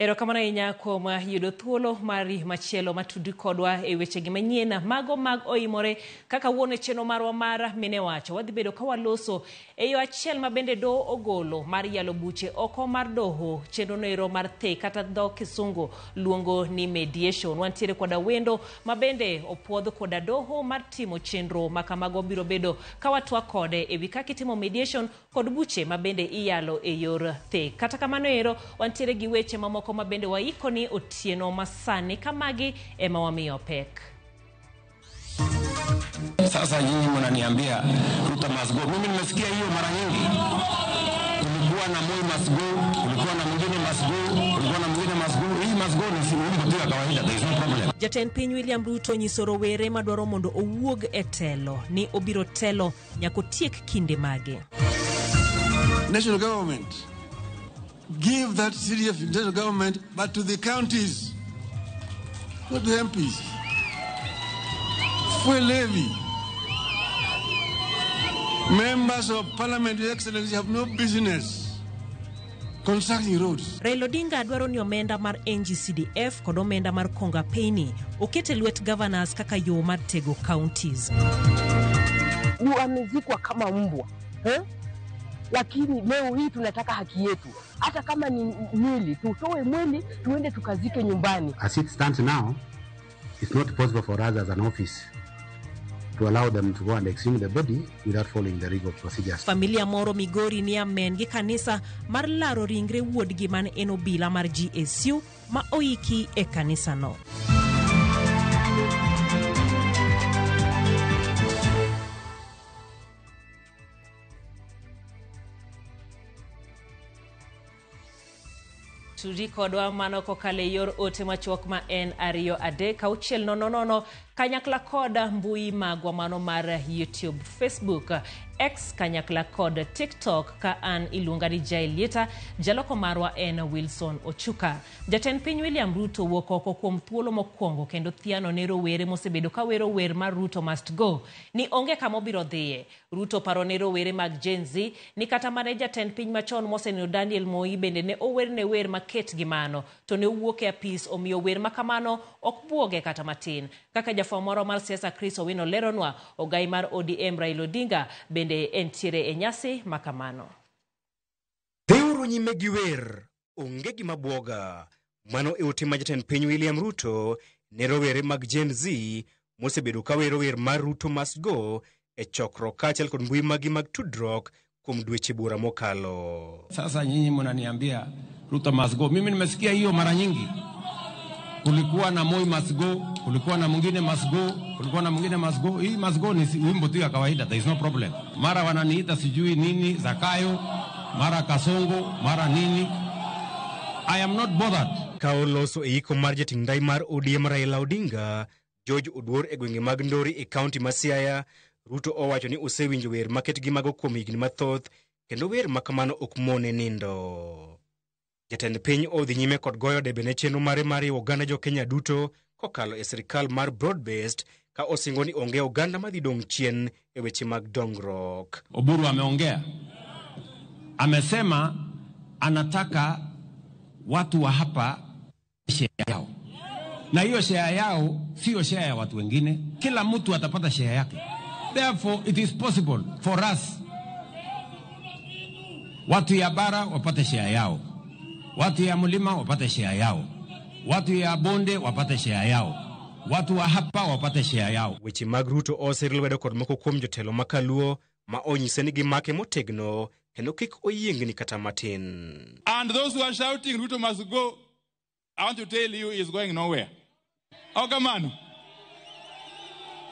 Erokamano ahinya kuom yudo thuolo mari machielo matudi kodwa e weche gi manyien mago mag oimore kaka wuone chenro marwa mar mine wacho. Wadhi bedo ka waloso e yo achiel ma bende do ogolo mar yalo buche oko mar doho chenro noero mar the kata dho kisungu luongo ni mediation. Wantiere koda wendo ma bende opuodh koda doho mar timo chenro makamago biro bedo ka watwa kode e wi kaka itimo mediation kod buche ma bende iyalo e yor the. Kata kamano ero wantiere gi weche mamoko ma bende waikoni otieno masani kamagi ema wamiyo pek. Sasa nyinyi mnaniambia Ruto must go. Mimi nimesikia hiyo mara nyingi. Kulikuwa na Moi must go, kulikuwa na mwingine must go, kulikuwa na mwingine must go. Hii must go ni wimbo tu ya kawaida, there is no problem. Jatend piny William Ruto nyiso rowere madwaro mondo owuog e telo ni obiro telo nyaka otiek kinde mage. National government, give that city of national government, but to the counties, not the MPs. Fuel levy. Members of Parliament, Your Excellency, have no business constructing roads. Raila Odinga dwaro ni omenda mar NGCDF kod omenda mar Konga Payni okete lwet governors kaka yo mar tego counties. Amezikwa kama mbwa. Lakini leo hii tunataka haki yetu. Hata kama ni mwili, tutoe mwili tuende tukazike nyumbani. As it stands now, it's not possible for us as an office to allow them to go and exhume the body without following the legal procedures. Familia moro Migori ni amen gi kanisa mar laro ringre wuodgi man en obila mar GSU ma oiki e kanisa no. Tudi kodwa mano kokale yor ote machuok ma en ariyo adek auchiel nono kanyakla koda mbui magwa mano mar YouTube, Facebook, X kanyakla kod TikTok ka an iluonga ni Jailieta, jaloko marwa en Wilson Ochuka. Jatend piny William Ruto wuok oko kuom thuolo mokwongo kendo thiano ne rowere mosebedo ka wero wer mar Ruto must go ni onge kama obiro dhiye. Ruto paro ne rowere mag Gen Z ni kata mane jatend piny machon moseneno Daniel Moi bende ne owerne wer maket gi mano to ne wuok e apis omiyo wer makamano ok buoge kata matin. Kaka jafwamoro mar siasa Chris Owino leronwa, ogai mar ODM Raila Odinga bende entiere e nyasi makamano. Dhiuru nyime gi wer, onge gima buoga. Mano e ote ma jatend piny William Ruto ne rowere mag Gen Z mosebedo ka wero wer mar Ruto must go e chokruok kaachiel kod mbui magi mag tudruok kuom dweche bura mokalo. Sasa nyinyi mnaniambia Ruto must go. Mimi nimesikia hiyo mara nyingi. Kulikuwa na Moi must go, kulikuwa na mwingine must go, kulikuwa na mwingine must go. Hii must go ni wimbo tu ya kawaida, there is no problem. Mara wananiita sijui nini Zakayo, mara Kasongo, mara nini. I am not bothered. Kaoloso e iko mar jating ndai mar ODM Raila Odinga, George Oduor e gwenge mag Ndori e kaunti ma Siaya, Ruto owacho ni osewinjo wer maket gi mago kuom higni mathoth kendo wer makamano ok mone nindo. Jatend piny odhi nyime kod goyo debe ne chenro mare mar oganda jo Kenya duto kokalo e sirikal mar broad-based ka osingo ni onge oganda madhi dong' chien e weche mag dongruok. Oburu ameongea. Amesema anataka watu wa hapa share yao. Na hiyo share yao sio share ya watu wengine. Kila mtu atapata share yake. Therefore it is possible for us watu ya bara wapate share yao. Watu ya mlima wapate share yao. Watu ya bonde wapate share yao. Watu wa hapa wapate share yao. Weche mag Ruto oseril wedo kod moko kuom jotelo makaluo ma onyise ni gimake motegno kendo kik oyiengni kata matin. And those who are shouting Ruto must go, I want to tell you he is going nowhere. Oh, come on.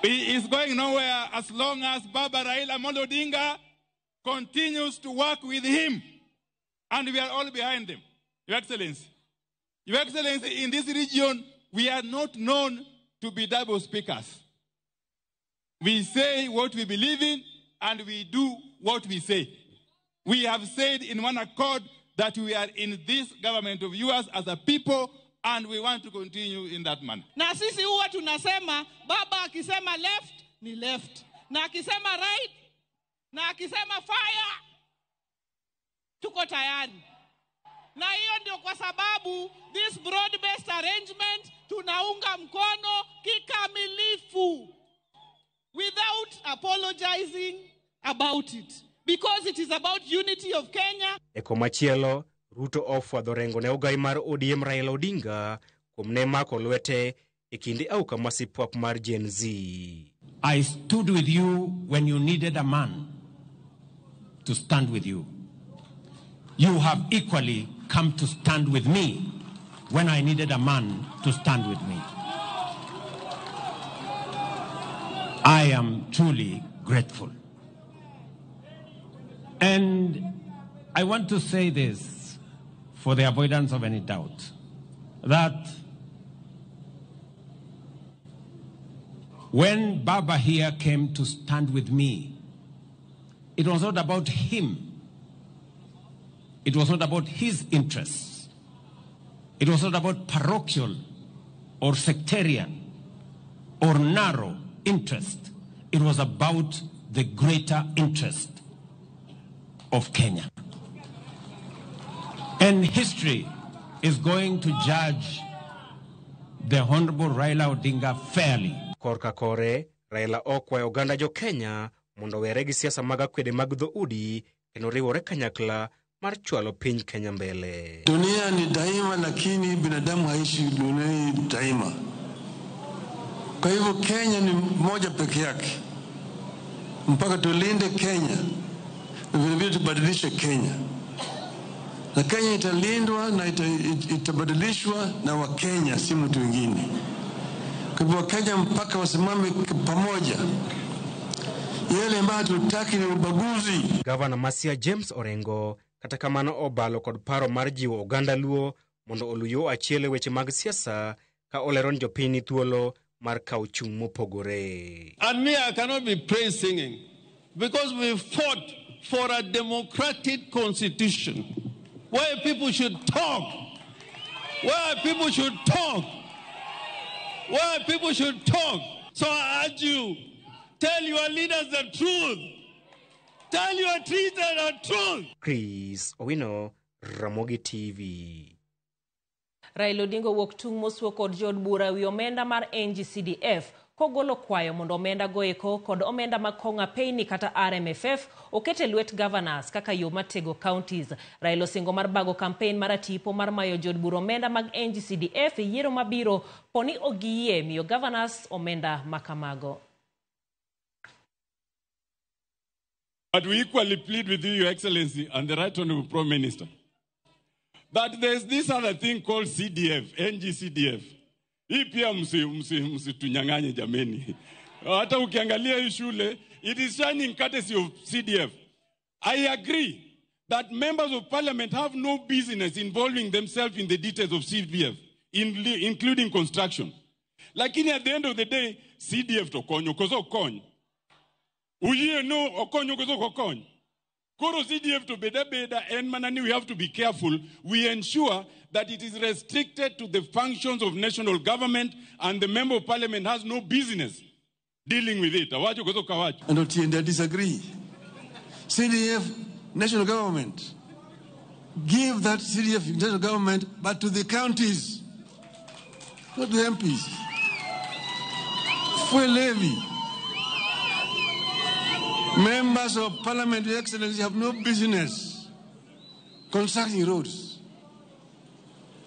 He is going nowhere as long as Baba Raila Amolo Odinga continues to work with him. And we are all behind him. Your Excellency. Your Excellency, in this region, we are not known to be double speakers. We say what we believe in, and we do what we say. We have said in one accord that we are in this government of yours as a people, and we want to continue in that manner. Na sisi huwa tunasema baba akisema left ni left, na akisema right, na akisema fire tuko tayari. Na hiyo ndio kwa sababu this broad-based arrangement tunaunga mkono kikamilifu without apologizing about it, because it is about unity of Kenya. Eko machielo, Ruto ofwadho rengo ne ogai mar ODM Raila Odinga kuom ne mako lwete e kinde auka masipwap mar Gen Z. I stood with you when you needed a man to stand with you. You have equally come to stand with me when I needed a man to stand with me. I am truly grateful. And I want to say this for the avoidance of any doubt, that when Baba here came to stand with me, it was not about him. It was not about his interests. It was not about parochial or sectarian or narrow interest. It was about the greater interest of Kenya. And history is going to judge the Honorable Raila Odinga fairly. Korka kore, Raila okwayo oganda jo Kenya mondo were gi siasa mag akwede mag dhoudi kendo riwore kanyakla mar chwalo piny Kenya mbele. Dunia ni daima, lakini binadamu haishi dunia daima. Kwa hivyo Kenya ni moja peke yake. Mpaka tulinde Kenya, na vilevile tubadilishe Kenya. Na Kenya italindwa na itabadilishwa na Wakenya, si mtu mwingine. Kwa hivyo Wakenya mpaka wasimame pamoja. Yale ambayo tutaki ni ubaguzi. Gavana Masia James Orengo kata kamano obalo kod paro mar jiwo oganda luo mondo oluyo achiele weche mag siasa ka oleron jopiny thuolo mar kawo chung' mopogore. And me, I cannot be praise singing because we fought for a democratic constitution where people should talk, where people should talk, where people should talk. So I urge you, tell your leaders the truth. Tell your leaders the truth. Chris Owino, Ramogi TV. Raila Odinga wuok tung' mosuo kod jod bura wi omenda mar NGCDF kogolo kwayo mondo omenda goeko kod omenda mag konga payni kata RMFF okete lwet governors kaka yo matego counties. Raila osingo mar bago campaign mar tipo mar mayo jod bura omenda mag NGCDF e yiero mabiro poni ogiyie miyo governors omenda makamago. But we equally plead with you, Your Excellency, and the Right Honorable Prime Minister, that there's this other thing called CDF, NGCDF. Hii pia msitunyang'anye jameni. Hata ukiangalia hii shule, it is shining courtesy of CDF. I agree that members of parliament have no business involving themselves in the details of CDF, including construction. Lakini at the end of the day, CDF tokonyo, kozo konyo. Uye no okonyo kozo kokonyo. Koro CDF to beda and manani, we have to be careful. We ensure that it is restricted to the functions of national government and the member of parliament has no business dealing with it. And I disagree. CDF, national government, give that CDF national government, but to the counties, not to MPs. Fuel levy. Members of parliament, Your Excellency, have no business constructing roads.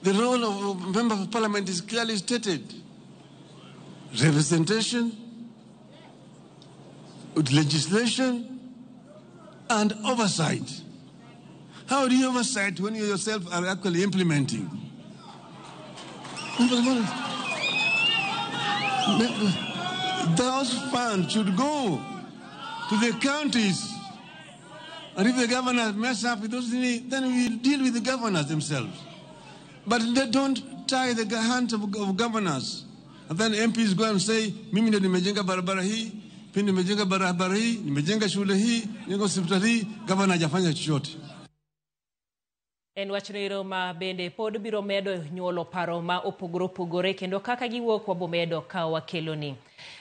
The role of members of parliament is clearly stated. Representation, legislation, and oversight. How do you oversight when you yourself are actually implementing? Those funds should go to the counties. And if the governors mess up with those things, then we'll deal with the governors themselves. But they don't tie the hands of governors. And then MPs go and say, mimi ndio nimejenga barabara hii, pindi nimejenga barabara hii, nimejenga shule hii, niko hospitali hii, governor hajafanya chochote. En wachno ma bende pod biro medo nyuolo paro ma opogore kendo kaka giwuok wabomedo ka wakeloni.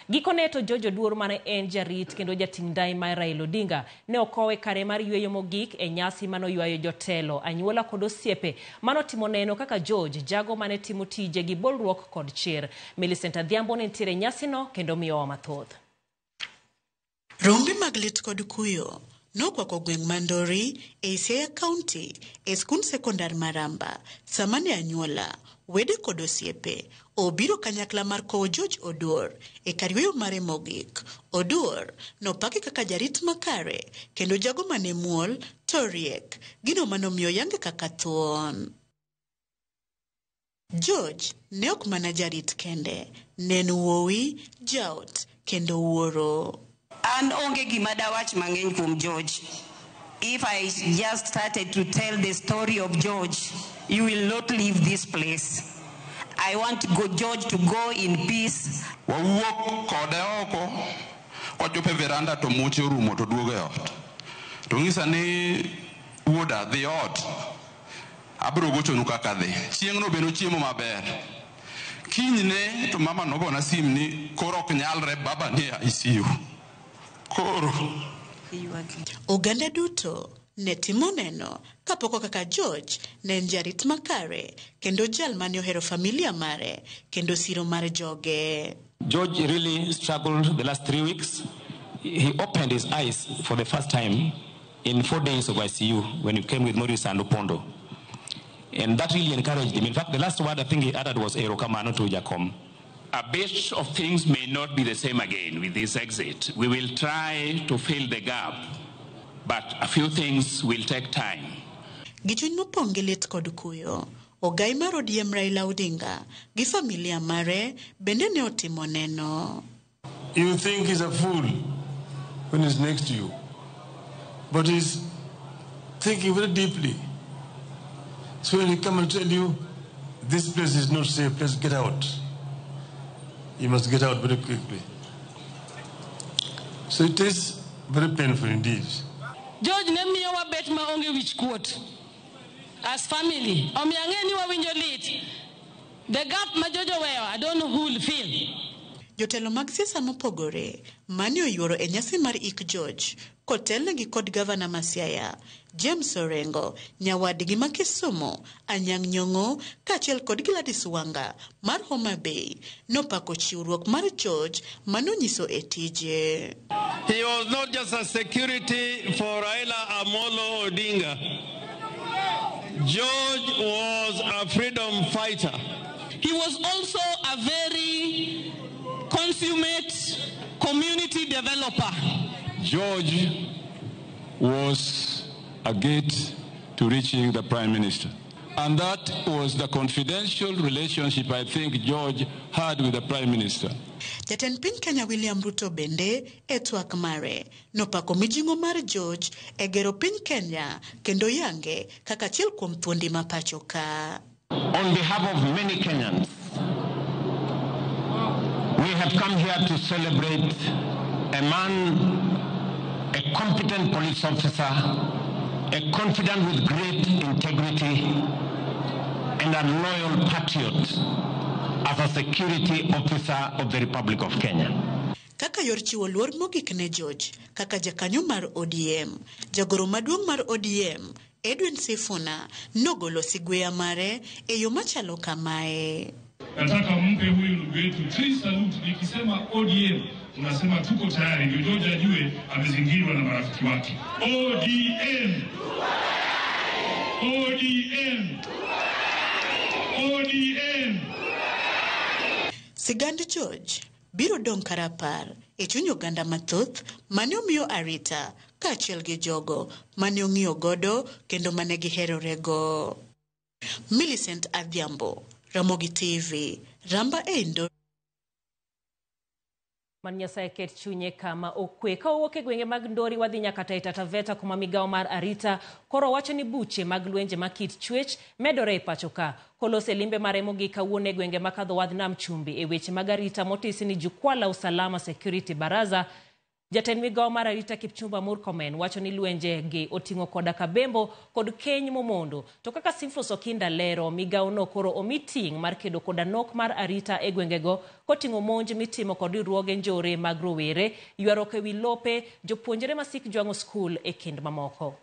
Gikone to George Oduor mane en jarit kendo jating dai mar Raila Odinga ne okowe kare mar yweyo mogik e nyasi mano ywayo jotelo anyuola kod osiepe manotimo neno kaka George jago mane timo tije gi bolruok kod chir. Millicent Adhiambo ne ntiere nyasi no kendo miyowa mathoth. Rombe mag lit kod kuyo nokwako gweng' Mandori e Siaya County e skund sekondar Maramba samane anyuola wede kod osiepe obiro kanyakla mar kowo George Oduor e kar yweyo mare mogik. Oduor nopaki kaka jarit makare kendo jago mane muol toriek gino manomiyo yange kaka thuon. George ne ok mana jarit kende, nen wuowi, jaot kendo wuoro. And onge gima dawach mang'eny kuom George. If I just started to tell the story of George, you will not leave this place. I want George to go in peace. Wawuok kode oko, wachope veranda to muche orumo to duogo e ot. To ng'isa ni wuoda dhi ot, abiro gochonu kaka dhi. Chieng'no beno chiemo maber. Kinyne to mama nogona sim ni koro ok nyalre, baba ni ICU. Oganda duto ne timo neno kapoko kaka George ne en jarit makare kendo jal mane ohero familia mare kendo siro mar joge. George really struggled the last 3 weeks. He opened his eyes for the first time in 4 days of ICU when he came with Maurice and Opondo. And that really encouraged him. In fact, the last word I think he uttered was Erokamano to Jacom. A bit of things may not be the same again with this exit. We will try to fill the gap, but a few things will take time. Gichuny mopong' gi lit kod kuyo, ogai mar ODM Raila Odinga gi familia mare bende ne otimo neno. You think he's a fool when he's next to you, but he's thinking very deeply. So when he come and tell you, this place is not safe, let's get out. You must get out very quickly. So it is very painful indeed. George nemiyo wabet maonge wich kuot. As family, omiangeni wawinjo lit. The gap ma George oweyo, I don't know who will feel. Jotelo mag siasa mopogore mane oyuoro e nyasi mar ik George kotelnegi kod gavana ma Siaya James Orengo, nyawadgi ma Kisumu Anyang' Nyong'o kaachiel kod Gladys Wanga mar Homa Bay nopako chiwruok mar George manonyiso e tije. He was not just a security for Raila Amolo Odinga. George was a freedom fighter. He was also a very consummate community developer. George was a gate to reaching the Prime Minister. And that was the confidential relationship I think George had with the Prime Minister. Jatend piny Kenya William Ruto bende e twak mare nopako mijing'o mar George e gero piny Kenya kendo yange kaka achiel kuom thuondi ma pacho ka. On behalf of many Kenyans, we have come here to celebrate a man, a competent police officer, a confidant with great integrity, and a loyal patriot as a security officer of the Republic of Kenya. Kaka yor chiwo luor mogik ne George, kaka jakanyo mar ODM, jagoro maduong' mar ODM, Edwin Sifuna, nogolo sigweya mare e yo machalo kamae. Nataka mpe huyu ndugu yetu 3 salute. Nikisema ODM unasema tuko tayari, ndio George ajue amezingirwa na marafiki wake. ODM, ODM, ODM. Sigand George biro dong' karapar e chuny oganda mathoth mane omiyo arita kaachiel gi jogo mane ong'iyo godo kendo mane giherorego. Millicent Adhiambo, Ramogi TV, Ramba Endo. Man Nyasaye ket chunye kama okwe ka owuok e gwenge mag Ndori wadhi nyaka Taita Taveta kuma migawo mar arita koro wacho ni buche mag lwenje ma kit chwech medore e pacho ka. Kolose limbe mare mogik kawuono e gwenge makadho wadh Nam Chumbi e weche mag arita motisi ni jukwaa la usalama security baraza Jatend migao mar arita Kipchumba Murkomen wacho ni lwenje gi oting'o koda kabembo kod keny momondo. To kaka Simfros Okinda lero, migao no koro omiting mar kedo koda nok mar arita e gwengego koting'o monj mitimo kod riwruoge njore mag rowere, ywaruok ewi lope, jopuonjre masik jwang'o skul e kind mamoko.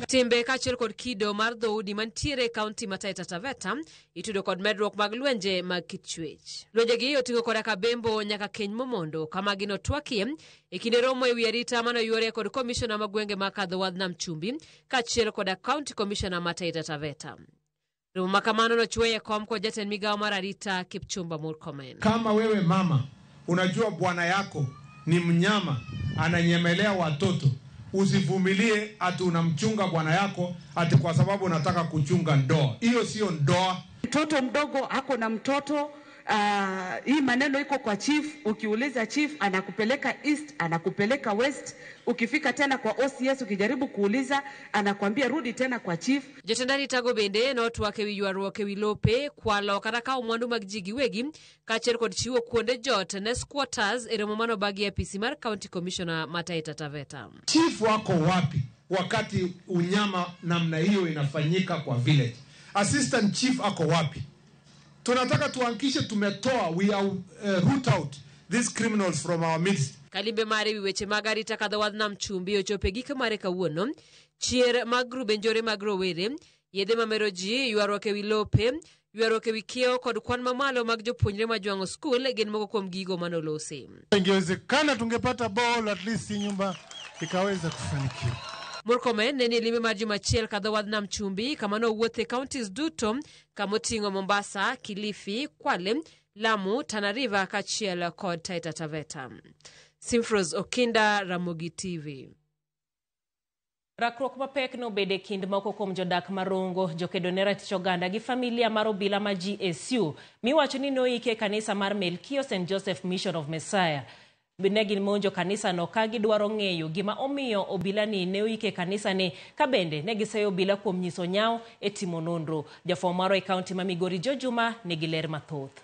Timbe kachiel kod kido mar dhoudi mantiere kaunti ma Taita Taveta itudo kod medruok mag lwenje mag kitchwech. Lwenje gi oting'o koda kabembo nyaka keny momondo kama gino twakie e kinde romo ewi arita mano yore kod komishona ma gwenge ma kadho wadh Nam Chumbi kachiel koda county commissioner ma Taita Taveta. Romo makamano no chweye kom kwa jatend migao mar arita Kipchumba Murkomen. Kama wewe mama unajua bwana yako ni mnyama ananyemelea watoto, usivumilie ati unamchunga bwana yako ati kwa sababu unataka kuchunga ndoa. Hiyo sio ndoa. Mtoto mdogo ako na mtoto, hii maneno iko kwa chief. Ukiuliza chief anakupeleka east, anakupeleka west. Ukifika tena kwa OCS ukijaribu kuuliza anakuambia rudi tena kwa chief. Jatendari tago bende no twake wi ywaruok ewi lope kwalo kata ka mwandu mag ji giwegi kachiel kod chiwo kuonde jot ne squatters e romo mano bagi APC mar county commissioner ma Taita Taveta. Chief wako wapi wakati unyama namna hiyo inafanyika kwa village? Assistant chief ako wapi? Tunataka tuhakikishe tumetoa, we are root out these criminals from our midst. Kalimbe mare wiweche magarita kadho wadh Nam Chumbi ochope gike mare kawuono. Chier mag grube njore mag rowere, yedhe mamero ji, ywaruok ewi lope, ywaruok ewi kiewo kod kwan mamalo mag jopuonjre ma jwang'o skul gin moko kuom gigo manolosi. Ingewezekana tungepata ball at least nyumba ikaweza kufanikiwa. Murkomen neni lime mar jumachiel kadho wadh Nam Chumbi kama no wuothe counties duto kamoting'o Mombasa, Kilifi, Kwale, Lamu, Tana River kachiel kod Taita Taveta. Simfros Okinda, Ramogi TV. Rakruok mapek no bede kind moko kuom jodak Marongo, jokedo ne ratich oganda gi familia mar obila ma GSU miwacho ni noike kanisa mar Melkio St. Joseph Mission of Messiah. Binegin monjo kanisa no ka gidwaro ng'eyo gima omiyo obila ni ne oike kanisa ni ka bende ne giseyo obila kuom nyiso nyao e timo nonro. Jafwambo maro e kaunti ma Migori Jojuma nigi ler mathoth.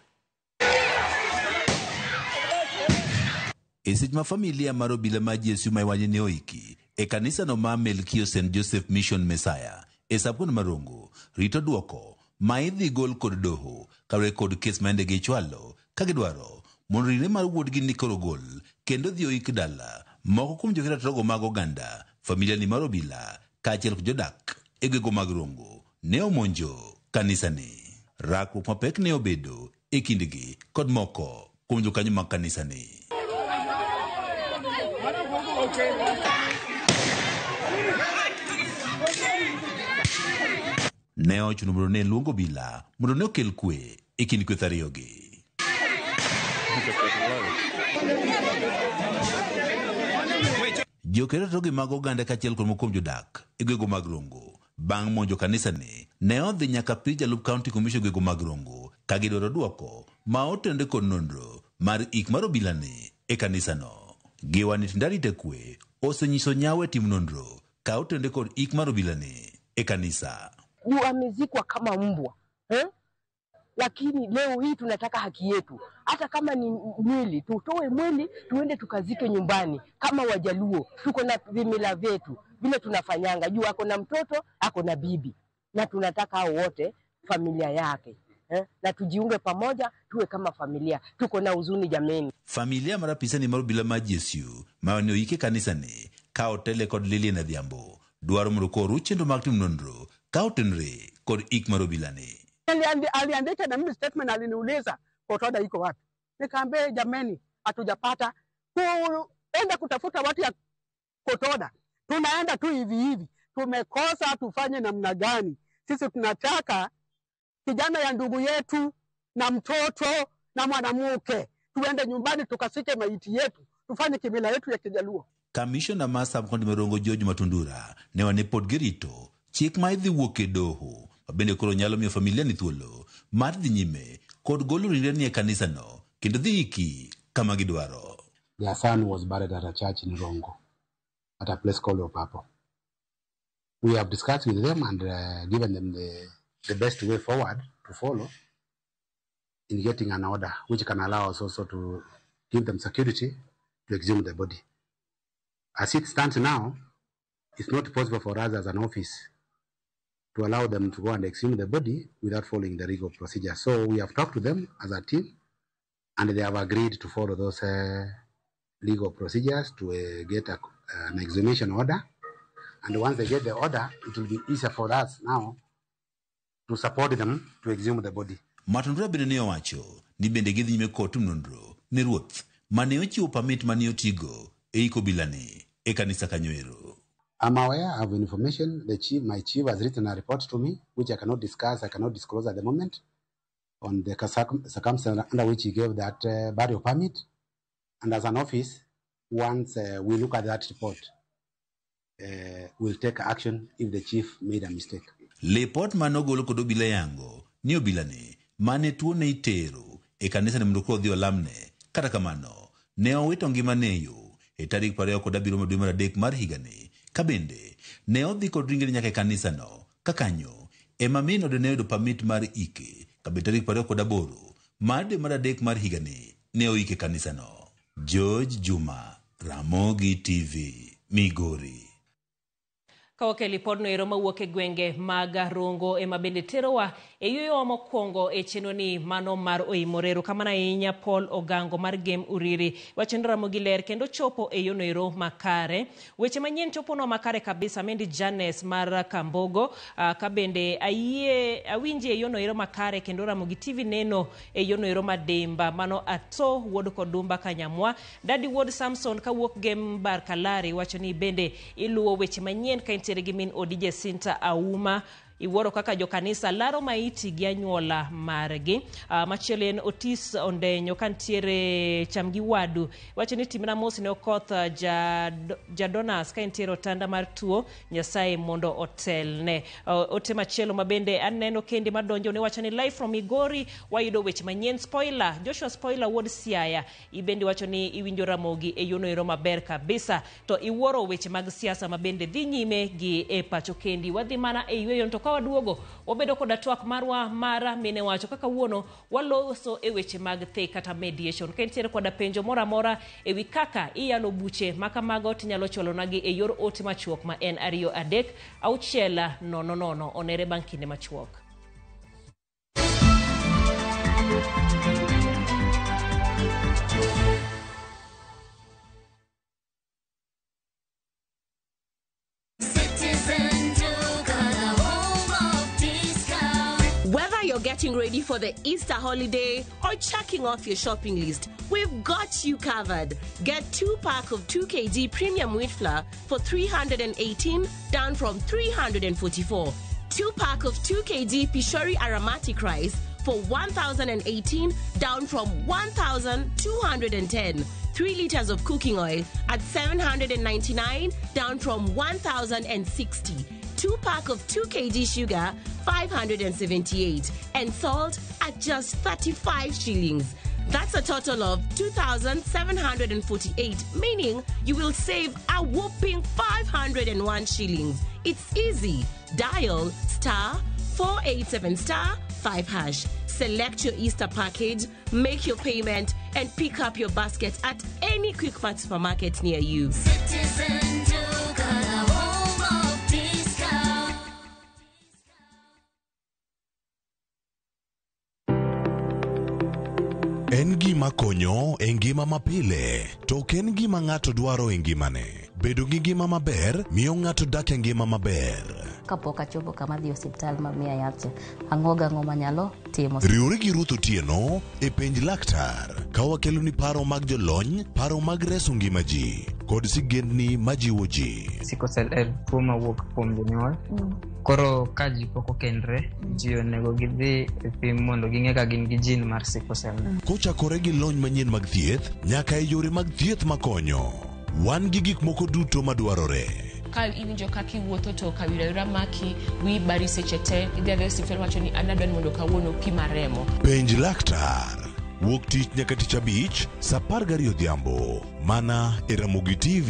Esej ma familia mar obila ma GSU ma iwacho ni oiki e kanisa no ma Melkio St. Joseph Mission Messiah e Sabon Marongo rito duoko ma idhi gol kod doho kawe kod kes ma ndege chwalo ka gidwaro mondo rine mar wuodgi ni koro gol kendo dhi oik dala. Moko kuom jokera togo mag oganda familia ni mar obila kaachiel kod jodak e gwego mag Rongo ne omonjo kanisa ni. Rakruok mapek ne obedo e kindgi kod moko kuom jokanyo mag kanisa ni. Ne ochuno mondo ne luongo obila mondo ne okel kwe e kind kweth ariyogi. Jokera togi mag oganda kachiel kod moko kuom jodak e gwego mag Rongo bang' monjo kanisa ni ne odhi nyaka pir jalup county commission gwego mag Rongo ka gidwaro duoko ma otende kod nonro mar ik mar obila ni e kanisa no. Giwani tindarite kwe osenyiso nyawe tim nonro ka otende kod ik mar obila ni e kanisa. Amezikwa kama mbwa lakini leo hii tunataka haki yetu. Hata kama ni mwili, tutoe mwili tuende tukazike nyumbani. Kama Wajaluo tuko na vimila vyetu vile tunafanyanga. Juu ako na mtoto, ako na bibi, na tunataka hao wote familia yake na tujiunge pamoja tuwe kama familia. Tuko na huzuni jameni. Familia marapisa ni marubila ma GSU mawani oike kanisa ni ka otele kod Lilian Adhiambo dwaro mondo koro chendo mag tim nonro ka otenre kod ik marubila ni. Aliandika na mimi statement, aliniuliza Kotoda iko wapi. Nikaambia jameni hatujapata. Kuenda kutafuta watu ya Kotoda. Tunaenda tu hivi hivi. Tumekosa tufanye namna gani? Sisi tunataka kijana ya ndugu yetu na mtoto na mwanamuke tuende nyumbani tukasike maiti yetu, tufanye kimila yetu ya Kijaluo. Kamishona ma Sab-County Marongo George Matundura ne wane pod girito chik ma idhi wuok e doho mabende koro nyalo miyo familia ni thuolo mar dhi nyime kod golo ringre ni e kanisa no kendo dhi iki kama gidwaro. Their son was buried at a church in Rongo at a place called Opapo. We have discussed with them and given them the best way forward to follow in getting an order which can allow us also to give them security to exhume the body. As it stands now, it's not possible for us as an office to allow them to go and exhume the body without following the legal procedure. So we have talked to them as a team, and they have agreed to follow those legal procedures to get an exhumation order. And once they get the order, it will be easier for us now to support them to exhume the body. Matundra bende owacho ni bende gidhi nyime kod nonro ne ruoth mane ochiwo permit mane otigo e iko bilani e kanisa kanyoero. I'm aware of information. My chief has written a report to me, which I cannot discuss, I cannot disclose at the moment, on the circumstances under which he gave that burial permit. And as an office, once we look at that report, we'll take action if the chief made a mistake. Report manogolo kod obila yango ni obilani mane tuo ne itero e kanisa ne mondo kodhi olamne. Kata kamano, ne owito ngimane yo e tarik 27 dwe mar adek mar higani. Kabende, ne odhi kod ringre nyaka e kanisa no. Kakanyo, ema min ne oyudo permit mar ike. Kabe tarik 28 mar dwe mar adek mar higani ne oike kanisa no. George Juma, Ramogi TV, Migori. Kawoke lipod no ero mawuok e gwenge mag Rongo ema bende terowa e yuyo mokwongo e chenro ni mano mar Oimorero kamana inya Paul Ogango mar Game Uriri wachendo Ramogi ler kendo chopo e yono ero makare weche manyien chopo no makare kabisa mendi Janes mar Kambogo kabende awinji e yono ero makare kendo Ramogi TV neno e yono ero mademba mano ato wuod Kodumba Kanyamwa Daddy Ward Samson kawuok Game Bar Kalari wachoni bende iluwo weche manyien ka Teregimin Odije Sinta Auma iworo kaka jokanisa laro maiti gi anyuola margi machielen Otis Ondenyo kantiere chamgi wadu wacho ni timna mos ne okoth jadonas ka intiero tanda mar tuo Nyasaye mondo otelne ote machielo mabende aneno kende madonjo ne wacho ni live from Migori wayudo weche manyien spoiler Joshua Spoiler Ward Siaya ibende wacho ni iwinjo Ramogi e yono ero maber kabisa to iworo weche mag siasa mabende dhi nyime gi e pacho kendi wadhi mana e yweyo to kawaduogo obedo koda twak marwa mara mine wacho kaka wuono waloso e weche mag the kata mediation kentiere koda penjo mora mora e wi kaka iyalo buche makamago tinyalo cholo nagi e yor ote machuok ma en 2-3-600 onere bankinde machuok. Whether you're getting ready for the Easter holiday or checking off your shopping list, we've got you covered. Get 2-pack of 2 kg premium wheat flour for 318, down from 344. 2-pack of 2 kg Pishori aromatic rice for 1,018, down from 1,210. 3 liters of cooking oil at 799, down from 1,060. 2-pack of 2 kg sugar, 578, and salt at just 35 shillings. That's a total of 2,748, meaning you will save a whopping 501 shillings. It's easy. Dial *487*5#. Select your Easter package, make your payment, and pick up your basket at any Quick Mart supermarket near you. Citizen Duga, home of discount. En gima konyo e ngima mapile, to ken gima ng'ato dwaro e ngimane. Bedo gi ngima maber miyo ng'ato dak e ngima maber. Kapok achopo kama dhi osiptal mamiya yath, ang'o manyalo timo. Riwri gi Ruth Otieno e penj laktar ka wakelo ni paro mag jolony, paro mag reso ngima ji kod sigendni majiwo ji. Sickle cell en tuo mawuok kuom jonyuol. Koro ka ji pok okendre, ji onego gidhi e pim mondo ging'e ka gin gi jin mar sickle cell. Kochakore gi lony manyien mag thieth nyaka e yore mag thieth makonyo. Wan gi gik moko duto madwarore. Ka iwinjo kaka iwuotho to kawira maki wi bari seche te idhi adhi osiptal wacho ni an adwani mondo kawuono pima remo. Penj laktar wuok tich nyaka tich abich saa 12 odhiambo mana e Ramogi TV.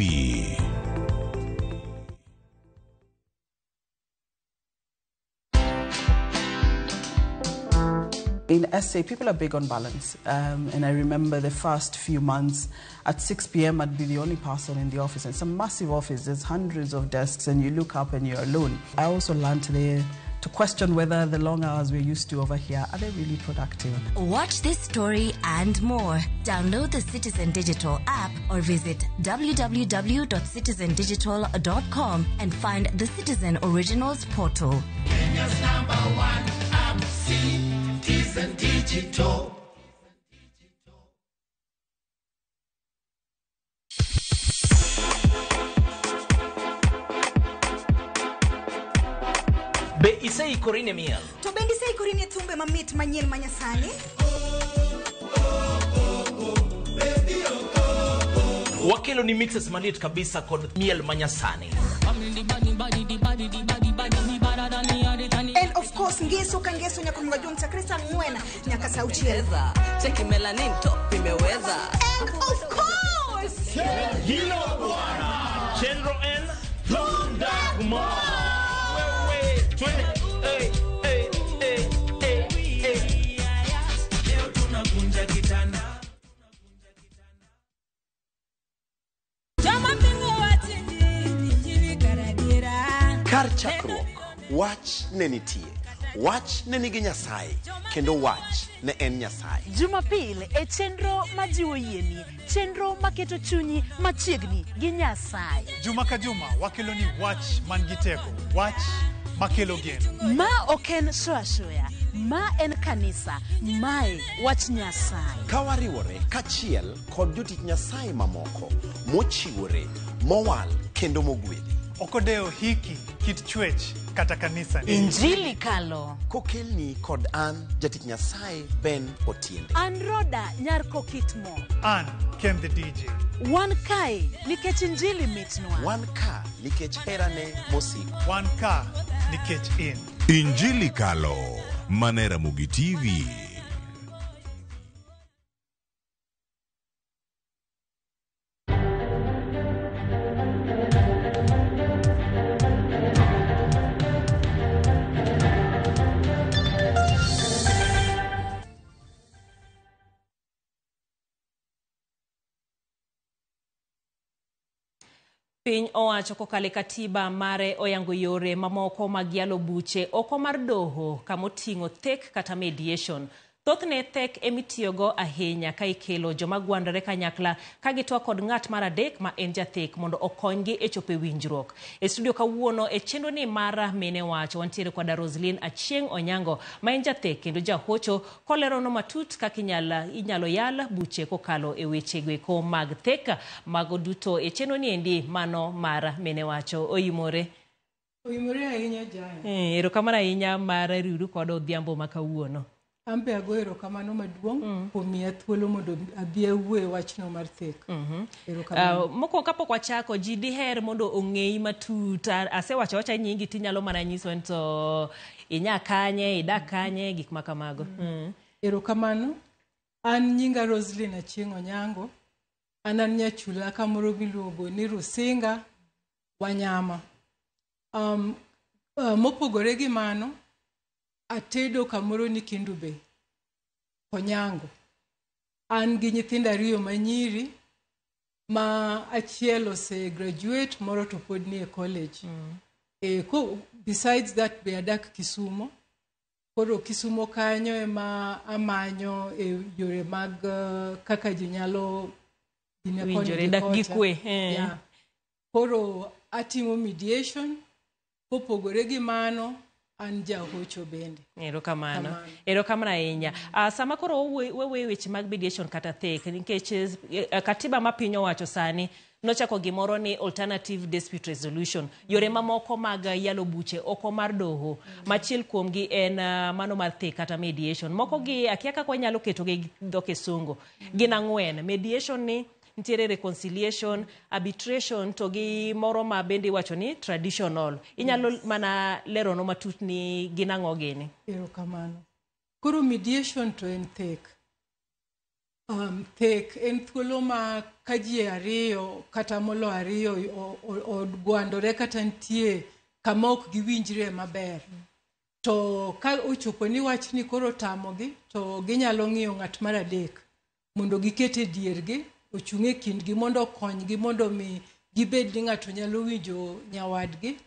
In SA, people are big on balance. And I remember the first few months, at 6 p.m., I'd be the only person in the office. And it's a massive office. There's hundreds of desks, and you look up and you're alone. I also learned there to question whether the long hours we're used to over here, are they really productive? Watch this story and more. Download the Citizen Digital app or visit www.citizendigital.com and find the Citizen Originals portal. Kenya's #1 app, Citizen Digital. Be isei korine miel. To bendi sei korine tumbe mamit manyien manyasani. Wakelo ni mixes malit kabisa kod miel manyasani. And of course ngeso kangeso nyakumga jumta Krista Mwena nyaka sauchieza. Cheki melanin top imeweza. And of course Hilo bwana. Chendro N Lunda Kumar. Kar chakruok, wach ne nitie. Wach ne nigi Nyasaye, kendo wach ne en Nyasaye. Jumapil e chenro majiwo yieni, chenro maketo chunyi machiegni gi Nyasaye. Juma ka juma wakelo ni wach man gi teko, wach makelo geno. Ma oken shoya, ma en kanisa, mae wach Nyasaye. Kawariwore kachiel kod jotich Nyasaye mamoko, mochiwore, mowal kendo mogwedhi. Okodeo hiki kit chwech kata kanisa ni. Injili kalo. Kokelni kod an jatich Nyasaye Ben Otiende. An Roda Nyarko Kitmo. An Ken the DJ. Wan kai nikech injili mitnwa. Wan ka nikech herane mosiko. Wan ka nikech in. Injili kalo. Manera Mugi TV. Piny owacho kokale katiba mare oyango yore mamoko mag yalo buche oko mar doho kamoting'o thek kata mediation. Thothne thek emitiyogo ahinya ka ikelo joma gwandore kanyakla ka gitwa kod ng'at mar adek ma en jathek mondo okonygi e chope winjruok. E studio kawuono e chenro ni mara mine wacho wantiere kwa Roslyn Achieng' Onyango ma en jathek kendo jahocho kolero no matut kaka inyalo yala buche kokalo e weche gweko mag thek mago duto e chenro ni endi mano mara mine wacho. Oyimore ahinya jaya. Erokamano ahinya mar riwru kod odhiambo ma kawuono. Ambe agoero kamano maduong' kuom miya thuolo mondo abi awuoye wachno mar thek. Moko kapok wachako ji diher mondo ong'ei matut. Asewacho wacha nyingi tinyalo mana nyiso to inya kanye, idak kanye, gik makamago. Erokamano. An nyinga Roslyn Achieng' Onyango. An nyachula kamoro miluongo ni Rusinga Wanyama. Mopogore gi mano, atedo kamoro ni Kindube Onyango. An gi nyithindo ariyo manyiri ma achiel ose graduate, moro to pod ni e college. Besides that be adak Kisumo. Koro Kisumo kanyo ema amanyo e yore mag kaka ji nyalo winjore dak gi kwe. Koro atimo mediation. Popogore gi mano an jahocho bende. Erokamano ahinya. Sama koro wewe weche mag mediation kata thek nikech katiba ma piny owacho sani nochako gimoro ni alternative dispute resolution. Yore mamoko mag yalo buche oko mar doho. Machiel kuomgi en mano mar thek kata mediation. Moko gi akia kaka wanyalo keto gi dho kisungu. Gin ang'wen. Mediation ni ntiere reconciliation, arbitration to gi moro ma bende wacho ni traditional. Inyalo mana lero no matut ni ginang'o gini. Erokamano. Koro mediation to en thek. Thek en thuolo ma kaji ariyo kata molo ariyo gwandore kata ntie kama ok giwinjre maber. to ka ochopo ni wach ni koro tamogi to ginyalo ng'iyo ng'at mar adek mondo gikete diergi ochung'e kindgi mondo okonygi mondo mi gibed ni ng'ato nyalo winjo nyawadgi.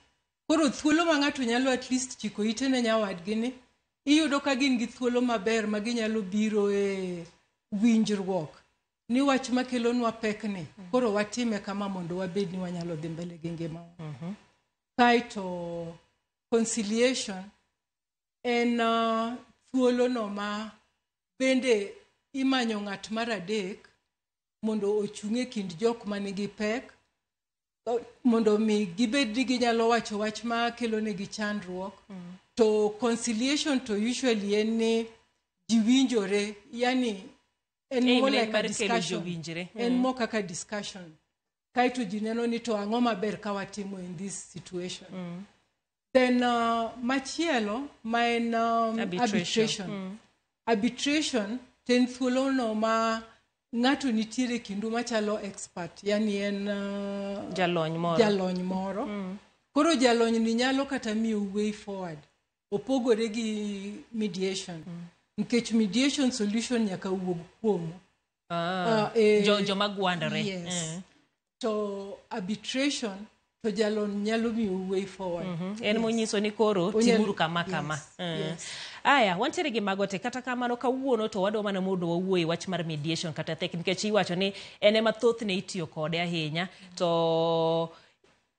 Koro thuolo ma ng'ato nyalo at least chiko ite ne nyawadgi ni iyudo ka gin gi thuolo maber ma ginyalo biro e winjruok ni wach makelonwa pekni koro watime kama mondo wabed ni wanyalo dhi mbele gi ngima. Kaito conciliation en thuolo no ma bende imanyo ng'at mar adek mondo ochung'e kind jok manigi pek mondo mi gibed ni ginyalo wacho wach ma kelo negi chandruok. To conciliation to usually en ni jiwinjore, yani en more like a discussion. En more kaka discussion. Kaito jineno ni to ang'o maber ka watimo in this situation. Then machielo ma en arbitration. Arbitration ten thuolo no ma ng'ato nitiere kindu machalo expert, yani en jalony moro. Koro jalony ni nyalo kata miyo way forward. Opogore gi mediation. Nkech mediation solution nyaka wuog kuomo. Joma gwandore. Yes. To arbitration to jalony nyalo miyo way forward. En monyiso ni koro timuru kama kama. Aya, wantiere gi magote kata kamano kawuono to wado mana mondo wawuoye wach mar mediation kata tek nikech iwacho ni ene mathoth ne itiyo kode ahinya to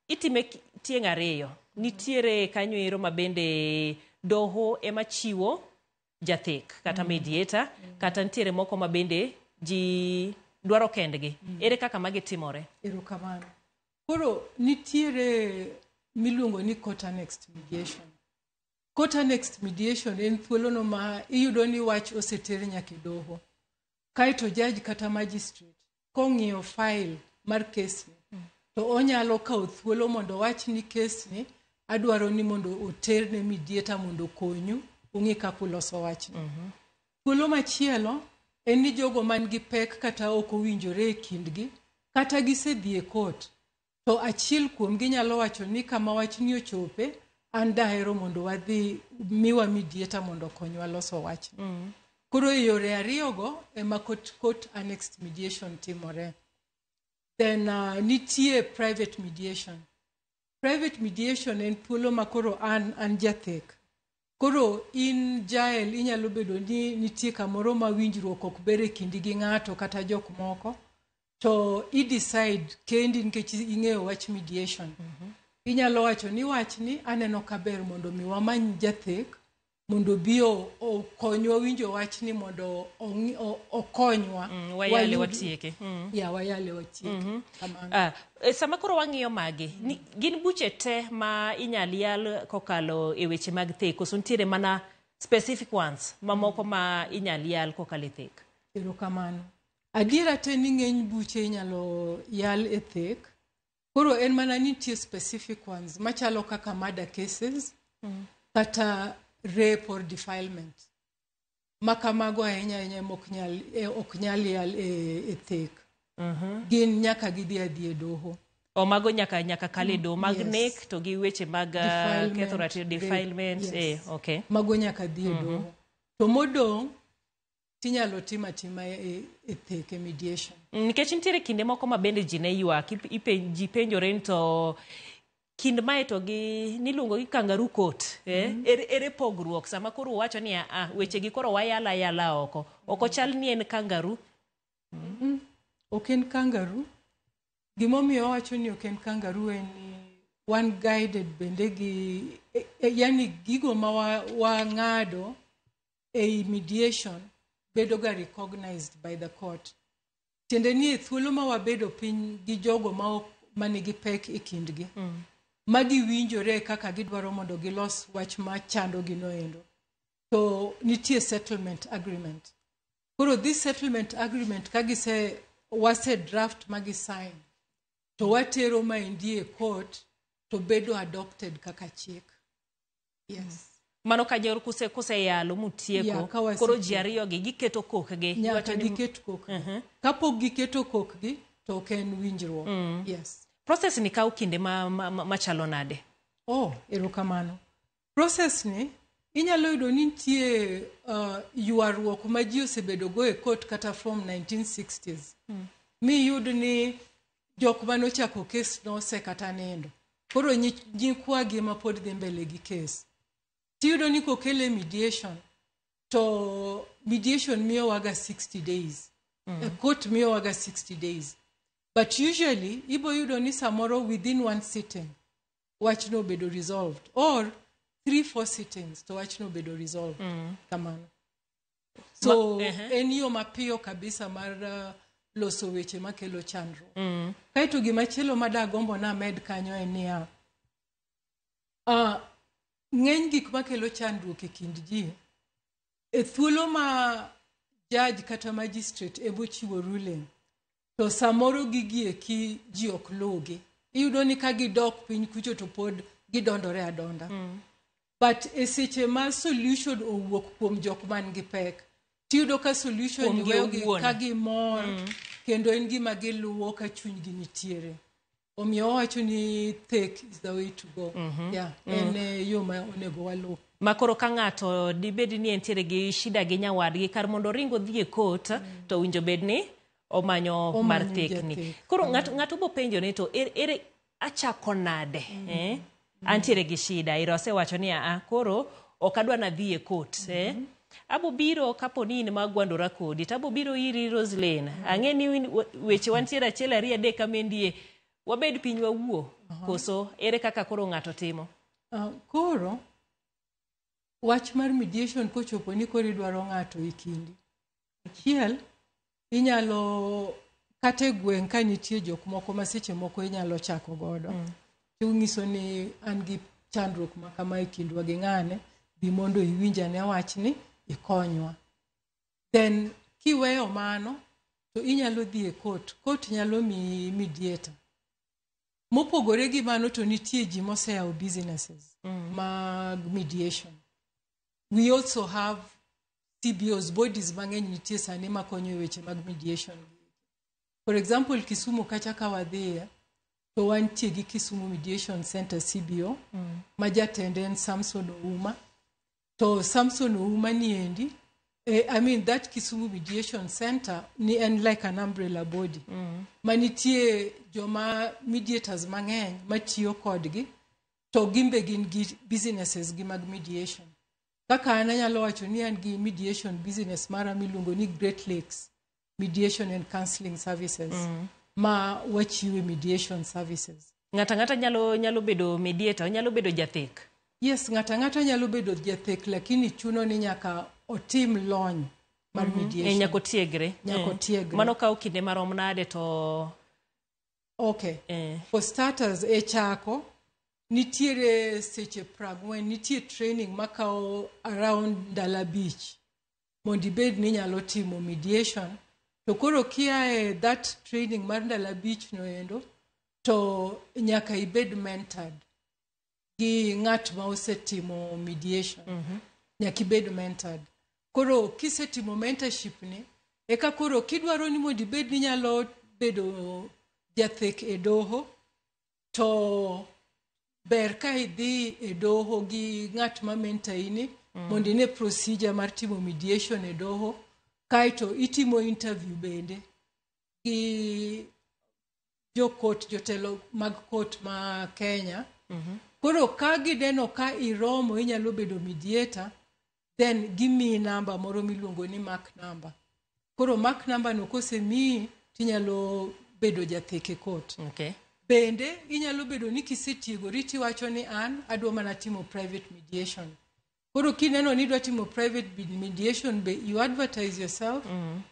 itime tieng' ariyo. Nitiere kanyo ero mabende doho ema chiwo jathek kata mediator kata nitiere moko mabende ji dwaro kendgi. Ere kaka magitimore? Erokamano. Koro nitiere miluongo ni court annexed mediation. Court annexed mediation en thuolo no ma iyudo ni wach osetere nyaka doho. Kaito judge kata magistrate kong'iyo file mar case ni to onyalo kawo thuolo mondo wach ni case ni adwaro ni mondo oter ne mediator mondo konyu ung'i kaka uloso wach ni. Thuolo machielo en ni jogo man gi pek kata ok owinjore e kindgi kata gisedhi e court to achiel kuom ginyalo wacho ni kama wach ni ochope an dahero mondo wadhi miwa mediator mondo konywa loso wach. Koro yore ariyogo ema court annexed mediation timore. Then nitie private mediation. Private mediation en thuolo ma koro an jathek. Koro in jael inyalo bedo ni nitie kamoro ma winjruok ok bere kindi gi ng'ato kata jok moko to i decide kendi nikech ing'eyo wach mediation. Inyalo wacho ni wach ni aneno kaber mondo mi wamany jathek mondo bio okonywa winjo wach ni mondo okonywa wayale watieke. Wayale watieke. Sama koro wang'iyo magi gin buche te ma inyal yal kokalo e weche mag thek koso nitiere mana specific ones mamoko ma inyal yal kokalo e thek? Erokamano. Adiera te ni ng'eny buche inyalo yal e thek. Koro en mana nitie specific ones machalo kaka murder cases kata rape or defilement. Makamago ahinya ok nyal yal e thek. Gin nyaka gidhi adhi e doho. O mago nyaka kale doho mag nek to gi weche mag ketho ratiro defilement. Okay. Mago nyaka dhi e doho. To modong' tinyalo tima e thek e mediation. Nikech nitiere kinde moko ma bende ji ne ywak ji penjore to kind mae to gi niluongo gi kangaroo court. Ere pogruok sama koro wacho ni weche gi koro wayala oko. Oko chal ni en kangaroo. Ok en kangaroo. Gimomiyo wacho ni ok en kangaroo en one guided bende gi yani gigo ma wang'ado e mediation bedo ga recognized by the court. Tiende ni thuolo ma wabedo piny gi jogo manigi pek e kindgi. Magi winjore kaka gidwaro mondo gilos wach ma chando gi noendo. To nitie settlement agreement. Koro this settlement agreement kagise wase draft magi sign to watero maendi e court to bedo adopted kaka chik. Yes. Mano ka jor kuse yalo mutieko koro ji ariyo gi giketo kokgi. Nyaka giket kokgi. Kapok giketo kokgi to ok en winjruok. Yes. Process ni kawo kinde machalo nade? Erokamano. Process ni inyalo yudo ni nitie ywaruok ma ji osebedo go e court kata from 1960s. Mi yud ni jok manochako kes nose kata nindo. Koro nyikwagi ma pod dhi mbele gi kes. Tiyudo ni kokele mediation, to mediation miyo waga 60 days. A court miyo waga 60 days. But usually, ibo yudo ni samoro within one sitting, wach no bedo resolved. Or 3-4 sittings to wach no bedo resolved. Kamano. So, en yo mapiyo kabisa mar loso weche makelo chandro. Kaito gimachielo madagombo na med kanyo en niya. Ng'eny gik makelo chandruok e kind ji. E thuolo ma judge kata magistrate ebo chiwo ruling. To samoro gigie ki ji ok loge. Iyudo ni ka gidok piny kucho to pod gidondore adonda. But e seche ma solution owuok kuom jok man gi pek. Tiyudo ka solution iweyogi ka gimor kendo en gima giluwo ka chunygi nitiere. Omiyo wacho ni take is the way to go. En yo ma onego waluw. Makoro ka ng'ato dibed ni entiere gi shida gi nyawadgi kar mondo ringo dhi e court to winjo bed ni omanyo mar tekni. Koro ng'ato bo penjo ni to ere achako nade? Antiere gi shida. Irose wacho ni koro okadwa na dhi e court. Abo biro kapo ni in magwandora kodi. Tabo biro iri Roslyn. Ang'e ni weche wantiere achiel ariyo adek kamendie. Wabed piny wawuo. Koso ere kaka koro ng'ato timo? Koro wach mar mediation kochopo ni koro idwaro ng'ato e kindi. Achiel, inyalo kate gweng' ka nitie jok moko ma seche moko inyalo chako godo. Ung'iso ni an gi chandruok ma kama e kindwa gi ng'ane, bi mondo iwinja ne wachni ikonywa. Then kiweyo mano to inyalo dhi e court. Court nyalo mi mediator. Mopogore gi mano to nitie ji moseyawo businesses mag mediation. We also have CBOs, bodies mang'eny nitie sani makonyo weche mag mediation. For example, Kisumu kacha ka wadhiye, to wantie gi Kisumu Mediation Center CBO, ma jatende en Samson Ouma. To Samson Ouma ni endi, that Kisumu Mediation Center ni en like an umbrella body. Manitie joma mediators mang'eny matiyo kodgi, to gimbe gin gi businesses gi mag mediation. Kaka ananyalo wacho ni an gi mediation business mara miluongo ni Great Lakes Mediation and Counseling Services. Ma wachiwe mediation services. Ng'ata nyalo bedo mediator, nyalo bedo jathek. Yes, ng'ata nyalo bedo jathek, lakini chuno ni nyaka otim lony mar mediation. Nyako tiegre. Mano kawo kinde marom nade to? Okay. For starters, chako nitiere seche pragwen, nitie training makao around Dala Beach. Mondi bed ni nyalo timo mediation. To koro kia that training mar Dala Beach no endo, to nyaka ibed mentored gi ng'at ma osetimo mediation. Nyaka ibed mentored. Koro kisetimo mentorship ni, eka koro kidwaro ni mondi bed ni nyalo bedo jathek e doho, to ber ka idhi e doho gi ng'at ma mentorini, mondi ne procedure mar timo mediation e doho. Kaito itimo interview bende gi jotelo mag court ma Kenya. Koro ka gideno ka iromo inyalo bedo mediator, then gimi namba moro miluongo ni mark number. Koro mark number no kosemi tinyalo bedo jathek e court. Bende inyalo bedo ni kisetiegori tiwacho ni an adwa mana timo private mediation. Koro kineno ni dwa timo private mediation, be you advertise yourself,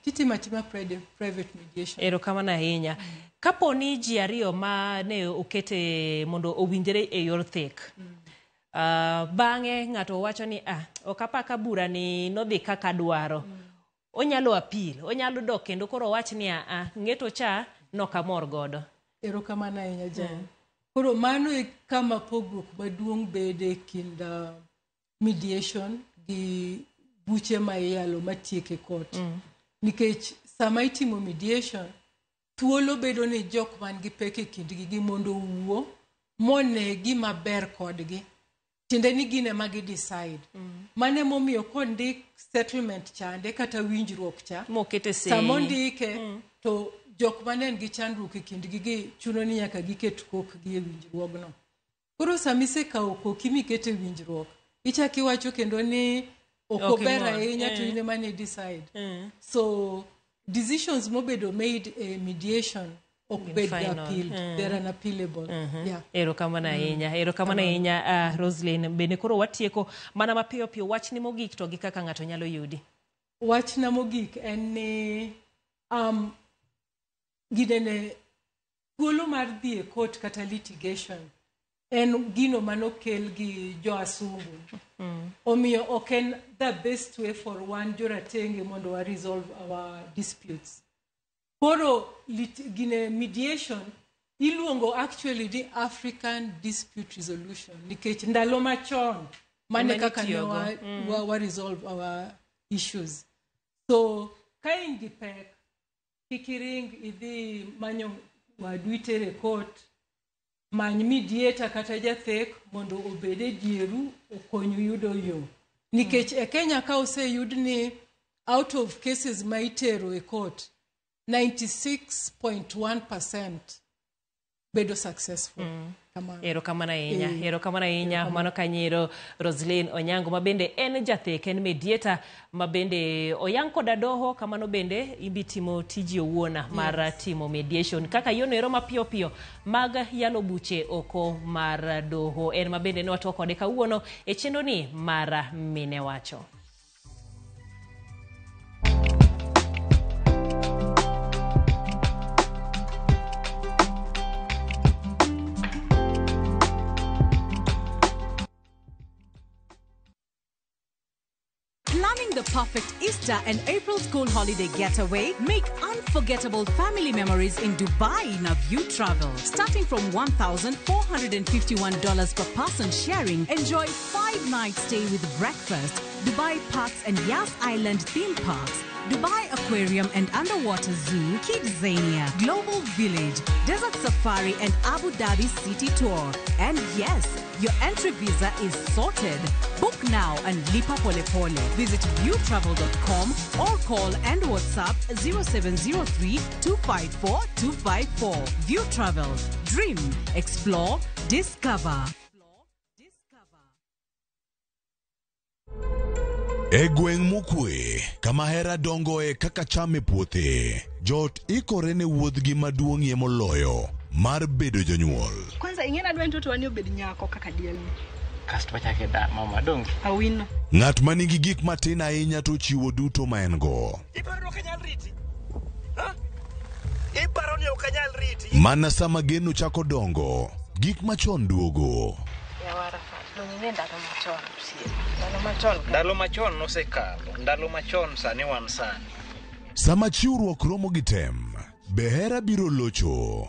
titima private mediation. Erokamano ahinya. Kapo ni ji ariyo ma ne okete mondo owinjre e yor thek. Bang'e ng'ato wacho ni okapaka bura ni nodhi kaka dwaro. Onyalo appeal, onyalo dok kendo koro wach ni ng'eto cha nokamor godo. Erokamano ahinya Jan. Koro mano e kama pogruok maduong' bede kind mediation gi buche ma iyalo matieke court. Nikech sama itimo mediation, thuolo bedo ni jok man gi pek e kindgi gi mondo wuo mone gima ber kodgi. tiende ni gine magi decide mane momiyo kondik settlement chande kata winjruok cha mokete sei samondike to jok manen gi chandruok e kindgi gi chuno ni nyaka giket kokgi e winjruogno. Koro samise kawo koki mikete winjruok ichaki wacho kendo ni okober ahinya to ine mane decide. So decisions mobedo made a mediation okbed appealed. They're unappealable. Yeah. Erokamano ahinya Roslyn. Bende koro watieko mana mapiyo piyo wach ni mogik to gi kaka ng'ato nyalo yudi. Wach na mogik en ni gidene thuolo mar dhi e court kata litigation en gino manokel gi joasungu. Omiyo ok the best way for one joratenge mondo wa resolve our disputes. Koro gine mediation iluongo actually the African Dispute Resolution nikech ndalo machon mane kaka ne wa resolve our issues. So kain gi pek kikiring idhi manyo wadwitere court many mediator kata jathek mondo obede dieru okonyu yudo yo. Nikech e Kenya ka oseyud ni out of cases ma itero e court 96.1% bedo successful. Erokamano ahinya mano kanyero Roslyn Onyango mabende en jathek en mediator mabende oyang koda doho kamano bende ibitimo tiji owuona mar timo mediation kaka yono ero mapiyo piyo mag yalo buche oko mar doho en mabende ne watoko kode kawuono e chenro ni mar mine wacho. Planning the perfect Easter and April school holiday getaway? Make unforgettable family memories in Dubai in a View Travel. Starting from $1,451 per person sharing, enjoy 5-night stay with breakfast, Dubai Parks and Yas Island theme parks, Dubai Aquarium and Underwater Zoo, Kidzania, Global Village, Desert Safari and Abu Dhabi City Tour. And yes, your entry visa is sorted. Book now and lipa pole pole. Visit viewtravel.com or call and WhatsApp 0703 254 254. View Travel. Dream, explore, discover. E gweng' mokwe, kama hera dongoe kaka cham e puothe, jot ikore ne wuodhgi maduong'ie moloyo mar bedo jonyuol. Kwanza ingena dwa mtoto wani obed nyako kaka dielni. Kasto wachake da mama dongi. Awino. Ng'at manigi gik matin ahinya to chiwo duto ma en go. Iparo ni okanyal riti? Ha? Iparo ni okanyal riti? Mana sama geno chako dongo, gik machon duogo. Yawara fa. Nonine ndalo machon. Ndalo machon nosekalo. Ndalo machon sani wan sani. Sama chiwruok romo gi tem, behera biro locho.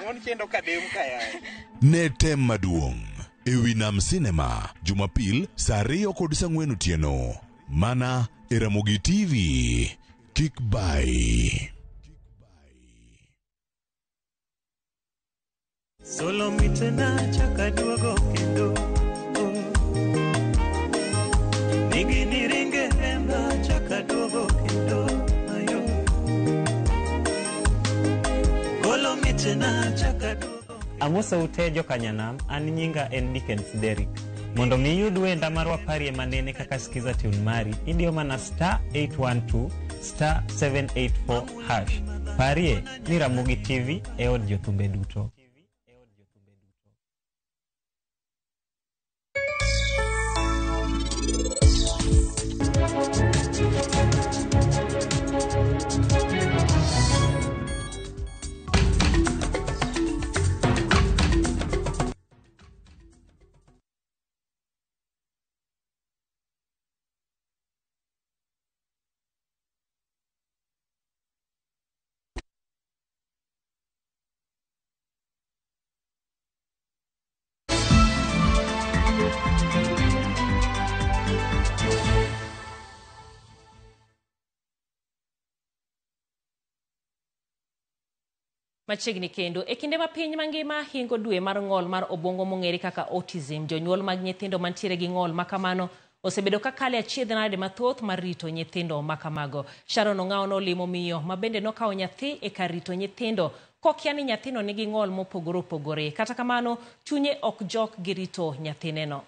Mon chendo kadem kaya. Ne tem maduong' ewi Nam Cinema, Jumapil saa 2 kod saa 4 otieno. Mana e Ramogi TV. Kik bai. Solo mitena chaka duogo kendo. Nigini ringe ema chaka duogo kendo. Ayo. Solo mitena chaka duogo. Amosa utejo kanyanam, an nyinga en Dickens Derrick. Mondo mi yud wenda marwa parie manene kaka skiza tune mari, idio mana *812 *784#. Parie ni Ramogi TV e od jothumbe duto. Machiegni kendo e kinde ma piny mangima hingo dwe mar ng'ol mar obwongo mong'ere kaka autism, jonyuol mag nyithindo mantiere gi ng'ol ma kamano osebedo ka kale achiedhnade mathoth mar rito nyithindo ma kamago. Sharon Ong'ao nolimo miyo ma bende nokawo nyathi e kar rito nyithindo kokia ni nyathino nigi ng'ol mopogore opogore. Kata kamano chunye ok jok gi rito nyathineno.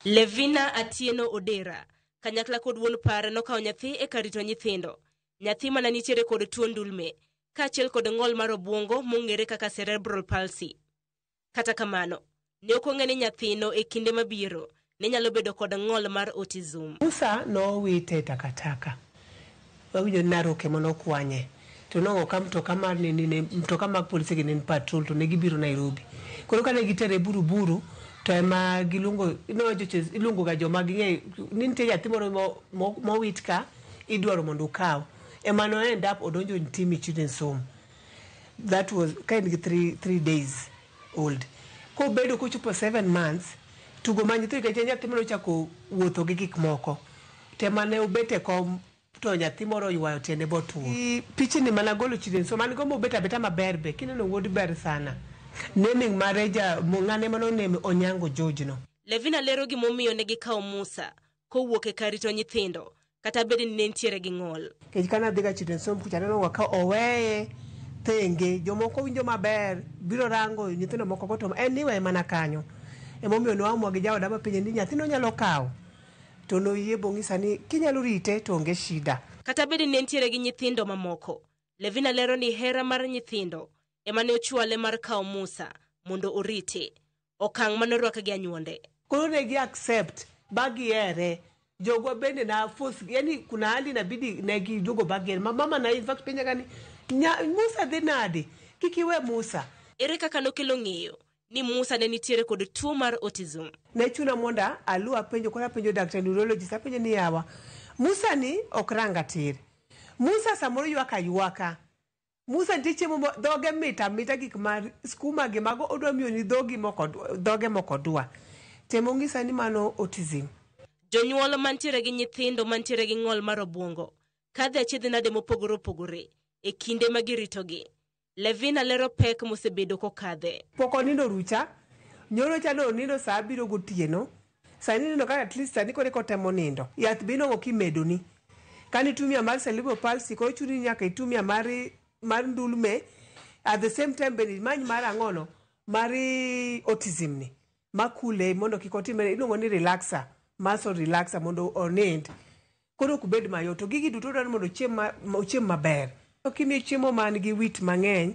Levina Atieno Odera kanyakla kod wuon pare nokawo nyathi e kar rito nyithindo. Nyathi mana nitiere kod tuo ndulme kaachiel kod ng'ol mar obwongo mong'ere kaka cerebral palsy. Kata kamano, ne ok ong'e ni nyathino e kinde mabiro ne nyalo bedo kod ng'ol mar autism. Musa nowite takataka. Wawinjo naroke manokwanye. To nongo ka mtoka mag polisi ginen patrol to ne gibiro Nairobi. Koro kane gitere Buruburu to ema iluongo ga joma ging'e ni nitie nyathi moro mowit ka idwaro mondo okaw. Ema no end up odonjo in Timi Children's Home. That was kind of 3 days old. Ko bedo kochopo 7 months, tugo manyitho ikache nyathi moro chako wuotho gi gik moko. Tema ne obete kom to nyathi moro ywayo tiende botuo. Pichni mana golo Children's Home, man gombo beta maber be, kineno wuod ber sana. Naming mareja ng'ane mano name Onyango George no. Levina lero gi momiyo ne gikawo Musa kowuok e kar rito nyithindo. Kata bedi ni nentiere gi ng'ol. Kech kana dhiga Children's Home kucha neno waka oweye thenge jomoko winjo maber biro rango nyithindo moko go to anyway mana kanyo. Emomiyo no amwa gi jaoda mapinye ni nyathino nyalo kawo. To no yie bong'isa ni kinyalo rite to onge shida. Kata bedi ni nentiere gi nyithindo mamoko. Levina lero ni hera mar nyithindo ema ne ochwale mar kawo Musa mondo orite. Okang' manorwaka gi anyuonde. Koro ne gi accept bagi ere. Jogo bende na force yani kuna hali inabidi negi jogo bagel mama na in fact penya gani Musa denade kikiwe Musa ere kaka nokelo ng'eyo ni Musa ne nitiere kod tuo mar autism. Ne chuna monda alua penjo kora penjo Dr. Neurologist apenjo ni yawa Musa ni okrang tir. Musa samoro ywaka. Musa ndiche mo doge mita gik mar skuma ge mago odwa miyo ni doge moko dwa. Temo ng'isa ni mano autism. Jonyuol mantiere gi nyithindo mantiere gi ng'ol mar obwongo kadhe achiedhnade mopogore opogore e kinde ma giritogi. Levina lero pek mosebedo kokadhe. Poko nindo rucha nyoro chano nindo saa biro gotieno sani nindo ka at least sani kore kotemo nindo yath bino okimedo ni kani tumia mar cerebral palsy ko chuni nyaka itumia mar ndulme at the same time beni many mar ang'ono mari autism ni makule mondo kikotimere iluongo ni relaxer muscle relaxer mondo onend koro kubed mayot to gigi duto dwaro mondo ochiem maber. Okimi chiemo man gi wit mang'eny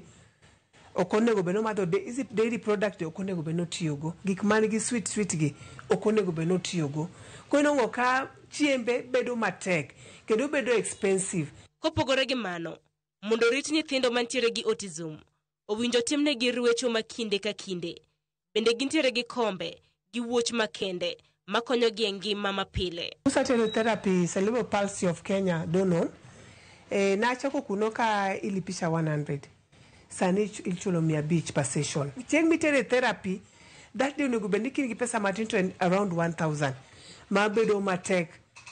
okonego beno madho dairy product okonego beno tiyogo gik man gi sweet gi okonego beno tiyogo kono ka chiembe bedo matek kendo bedo expensive. Kopogore gi mano mondo rit nyithindo mantiere gi autism owinjo timne gi ruecho makinde ka kinde bende gintiere gi kombe gi wuoch makende makonyo gi ngima mapile. Musa Therapy Cerebral Palsy of Kenya dono na chako kuno ka ilipisha 100 sani ichulo 500 per session. Chieng mitere therapy that day onego bed ni kin gi pesa matin to around 1000 mabedo matek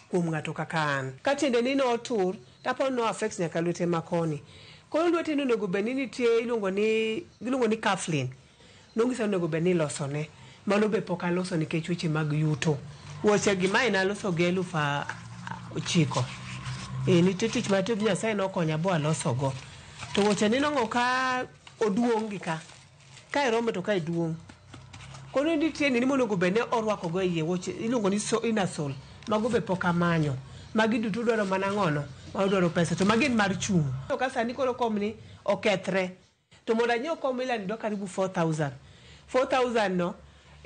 kuom ng'ato kaka an. Ka tiende ni no tur tapo no affects nyaka lwete makoni. Koro lwete no onego bed ni nitie iluongo ni cufflink. Nongisa onego bed ni losone. Mano be poka loso nikech weche mag yuto. Woche gima ina loso gi 9,000. Nitie tich ma Tio Nyasaye nokonya bo aloso go. To woche ni nongo ka oduong' gi ka iromo to ka iduong'. Kono nitie ni mondo go bene orwako go iye woche iluongo ni inasol. Mago be poka manyo. Magi duto dwaro mana ng'ono. Ma dwaro pesa to magi mar chung'. To ka sani koro komni okethre. To mondo anyiew kom ilani do karibu 4,000. 4,000 no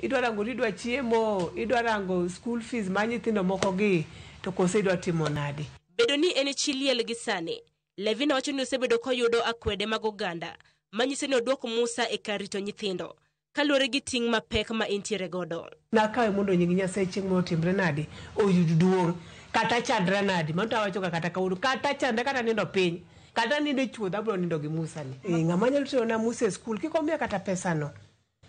idwarango idwa chiemo idwarango school fees ma nyithindo moko gi to kose idwa timo nade. Bedo ni en chiliel gi sani Levina wacho ni osebedo koyudo akwede mag oganda manyiso ni odwoko Musa e kar rito nyithindo kaluwore gi ting' mapek ma entiere godo. Nakawe mondo nying Nyasaye chieng' motimre nade oyud duong' kata chandra nade manto awacho kata kaudu kata chandra kata nindo piny kata nindo chuodha bro nindo gi Musa ni. Ng'ama nyalo tero na Musa e school kikomia kata pesa no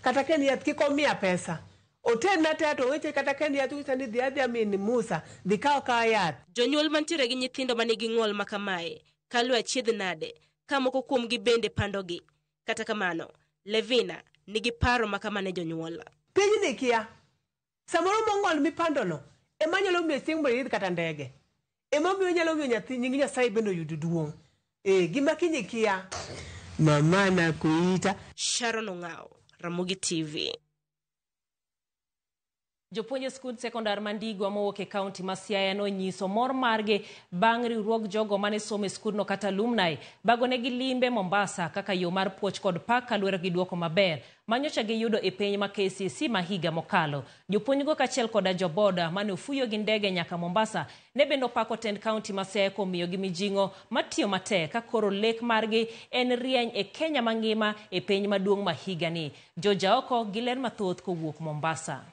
kata ken yath kikomia pesa oten na tato weche kata ken yath usani dhiadhi min Musa dhikao ka yath. Jonyuol mantiere gi nyithindo manigi ng'ol makamae kalu achiedh nade ka moko kuomgi bende pandogi. Kata kamano, Levina nigi paro makamane jonyuol. Piny kia. Samoro mong'ol mipandono ema nyalo miyo chieng' moyidh kata ndege. Ema miyo nyalo miyo nyathi nying Nyasaye bende oyud duong'. Gima kinyi kia. Mama na kuita. Sharon Ong'ao, Ramogi TV. Jopuonj skul sekondar Mandigwa mowuok e kaunti ma Siaya nonyiso mor margi bang' riwruog jogo mane somo e skundno kata alumni bagonegi limbe Mombasa kaka yo mar puoch kod pak kaluwore gi duoko maber manyocha giyudo e penj ma KCSE ma higa mokalo. Jopuonjgo kaachiel koda joboda mane ofuyo gi ndege nyaka Mombasa ne bende opako tend kaunti ma Siaya kuom miyogi mijing'o matiyo matek ka koro lek margi en rieny e Kenya mangima e penj maduong' ma higani. Joja oko gi ler mathoth kowuok Mombasa.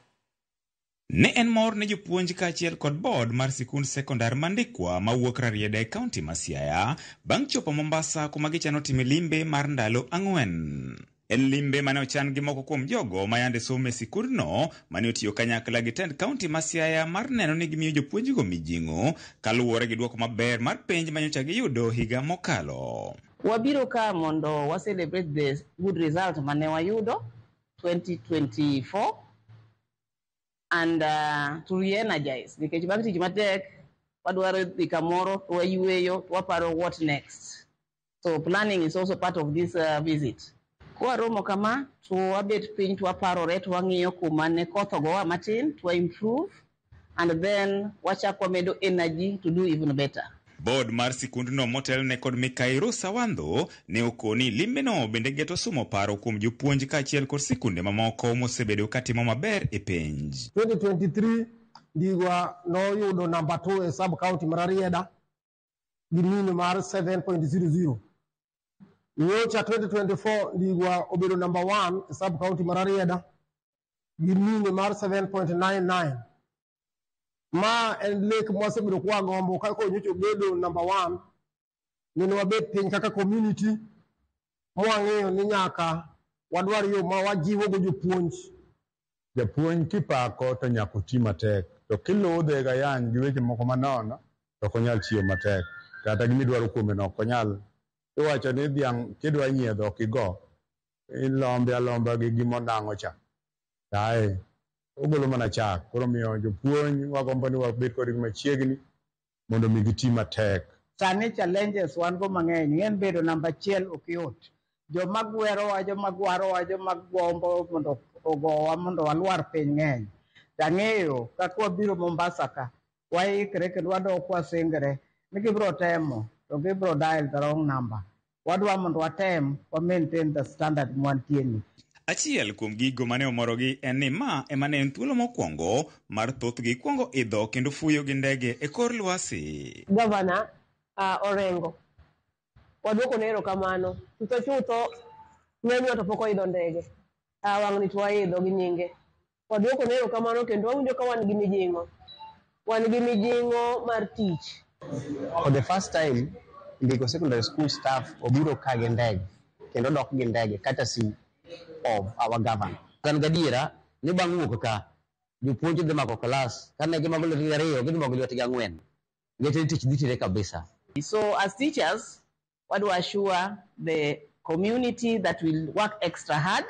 Ne en mor ne jopuonj kaachiel kod board mar sikund sekondar Mandikwa mawuok Rarieda e kaunti ma Siaya bang' chopo Mombasa kuma gichano timo limbe mar ndalo 4. En limbe mane ochan gi moko kuom jogo ma yande somo e sikundno mane otiyo kanyakla gi tend kaunti ma Siaya mar neno ni gimiyo jopuonjgo mijing'o kaluwore gi duoko maber mar penj manyocha giyudo higa mokalo. Wabiro ka mondo wa celebrate the good result mane wayudo 2024 and to re-energize nikech bang' tich matek wadwaro dhi kamoro wayueyo waparo what next. So planning is also part of this visit. Kwaromo kama to wabet piny to waparore to wang'iyo kuma ne koth ogowa matin to improve and then wachak wamedo energy to do even better. Board mar sikundno motel ne kod Mikairo Sawandho ne okoni limbeno bende geto somo paro kuom jopuonj kaachiel kod sikunde mamoko mosebedo katimo maber e penj. 2023 Ndigwa noyudo number 2 e sub county mar Rarieda gi mean mar 7.00. Nyocha 2024 Ndigwa obedo number 1 e sub county mar Rarieda gi mean mar 7.99. Ma en lek mwasebedo kwa gombo kako nyocho bedo number 1 nino wabet piny kaka community mwang'eyo ni nyaka wadwar yo ma wajiwo go jopuonj. Japuonj kipako to nyaka oti matek to kiludhe ga yang gi weche moko manono to ok onyal chiyo matek kata gimidwaro kuome no ok onyal. Iwacho ni dhiang' kidwa nyiedho ok igo ilombe alomba gi gimonang'o cha kae ogolo mana chak. Koro miyo jopuonj wagombo ni wabet kodgi machiegni mondo mi giti matek. Sani challenges wan go mang'eny en bedo namba 1 ok yot. Joma gwerowa, joma gwarowa, joma gombo mondo ogowa mondo walwar piny ng'eny. Tang'eyo kaka wabiro Mombasa ka waikre kendo wadok wasingre ni gibiro temo to gibiro dial the wrong number. Wadwa mondo watem wa maintain the standard mwantieni. Achiel kuom gigo mane omorogi en ni ma ema ne en thuolo mokwongo mar thothgi kwongo idho kendo fuyo gi ndege e kor lwasi. Governor Orengo wadwoko ne erokamano chutho ng'enywa to pok oidho ndege wang'ni to waidho gi nyinge. Wadwoko ne erokamano kendo wawinjo ka wan gi mijing'o mar tich. For the first time Ndiko secondary school staff obiro ka gi ndege kendo dok gi ndege courtesy of our governor. Kan gadiera ni bang' wuok ka jopuonj dhi mako class kane gimago lwetgi 2 gidhi mako lwetgi 4 ngete tich dhi tire kabisa. So as teachers what do assure the community that will work extra hard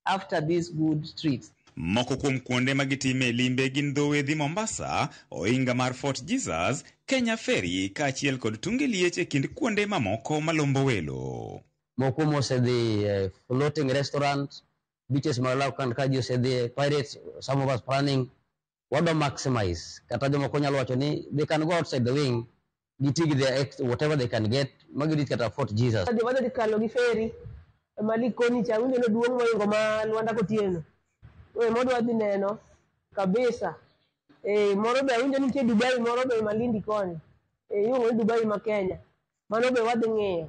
after these good trips. Moko kuom kuonde magitime limbe gin dho wedhi Mombasa, oinga mar Fort Jesus, Kenya Ferry kaachiel kod tunge liech e kind kuonde mamoko malombo welo. Moko mosedhi floating restaurant, beaches malaw kan ka ji osedhi pirates, some of us planning what do maximize. Kata jomoko nyalo wacho ni they can go outside the wing, gitigi their whatever they can get, magirit kata Fort Jesus. Wadhi dikalo gi ferry malikoni cha winjo no duong' moingo ma Lwanda Kotieno. Modwa dhi neno kabisa. Moro be winjo nitie Dubai, moro be Malindi koni. Yung Dubai ma Kenya. Mano be wadhi ng'iyo.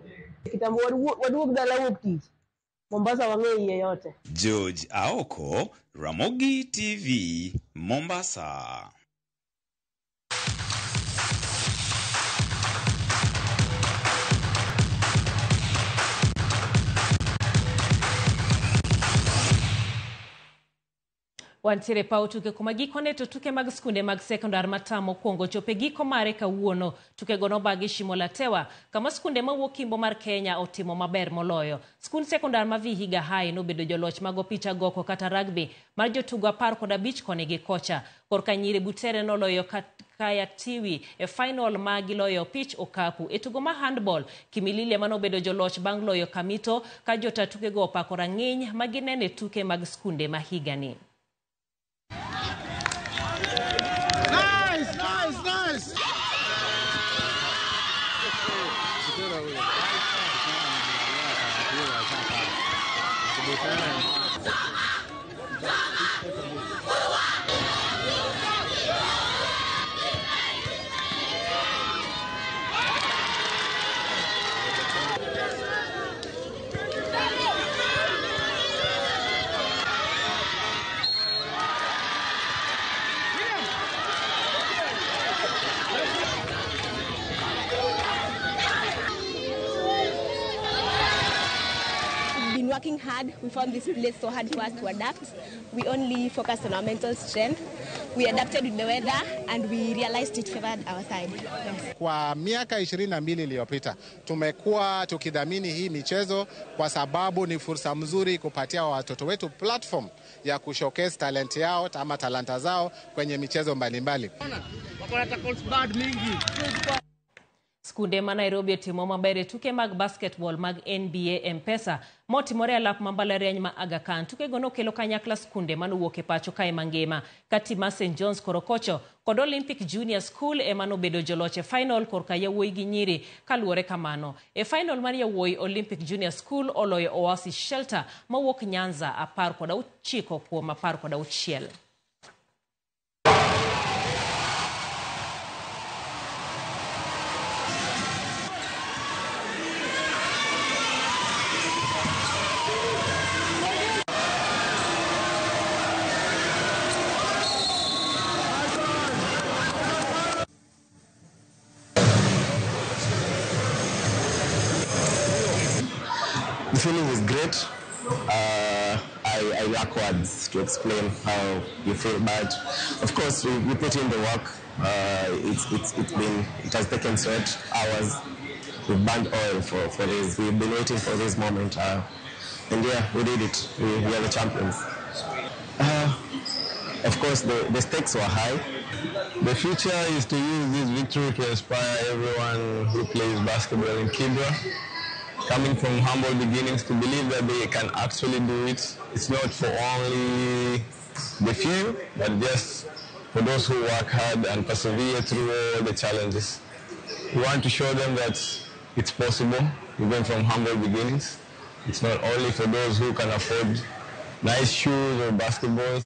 Kitambo waduog dala wuok tich. Mombasa wang'e yote. George Aoko, Ramogi TV, Mombasa. Wantiere pau tuke kuma gikone to tuke mag skunde mag sekondar matamo kuongo chope giko mare kawuono tuke gono bagi Shimolatewa kama skunde mawuok Kimbo mar Kenya otimo maber moloyo. Skund sekondar ma Vihiga High nobedo joloch mag opich agoko kata rugby mar jotugo 15 koni gi kocha. Korka nyiri Butere noloyo Kaya Tiwi e final ma giloyo opich okapu. E tugo ma handball Kimilili manobedo joloch bang' loyo Kamito ka jota tuke go opako rang'iny ma ginene tuke mag skunde ma higani. Nice. Working hard, we found this place so hard for us to adapt. We only focused on our mental strength. We adapted with the weather and we realized it favored our side. Yes. Kwa miaka 22 iliyopita tumekuwa tukidhamini hii michezo kwa sababu ni fursa mzuri kupatia watoto wetu platform ya kushowcase talent yao ama talanta zao kwenye michezo mbalimbali. Skunde ma Nairobi timo maber tuke mag basketball mag NBA M-Pesa motimore e lap mbalariany ma Aga Khan. Tuke gono kelo kanyakla skunde manowuok e pacho kae mangima kati ma St. John's Korokocho kod Olympic Junior School emanobedo joloch e final korka yawuoyi gi nyiri kaluore kamano. E final mar yawuoyi Olympic Junior School oloyo Oasis Shelter mawuok Nyanza 19-16. The feeling is great. I lack words to explain how you feel, but of course we put in the work. It has taken sweat, hours. We've burned oil for this. We've been waiting for this moment, and yeah, we did it. We are the champions. Of course, the stakes were high. The future is to use this victory to inspire everyone who plays basketball in Kibra, coming from humble beginnings, to believe that they can actually do it. It's not for only the few, but just for those who work hard and persevere through all the challenges. We want to show them that it's possible, even from humble beginnings. It's not only for those who can afford nice shoes or basketballs.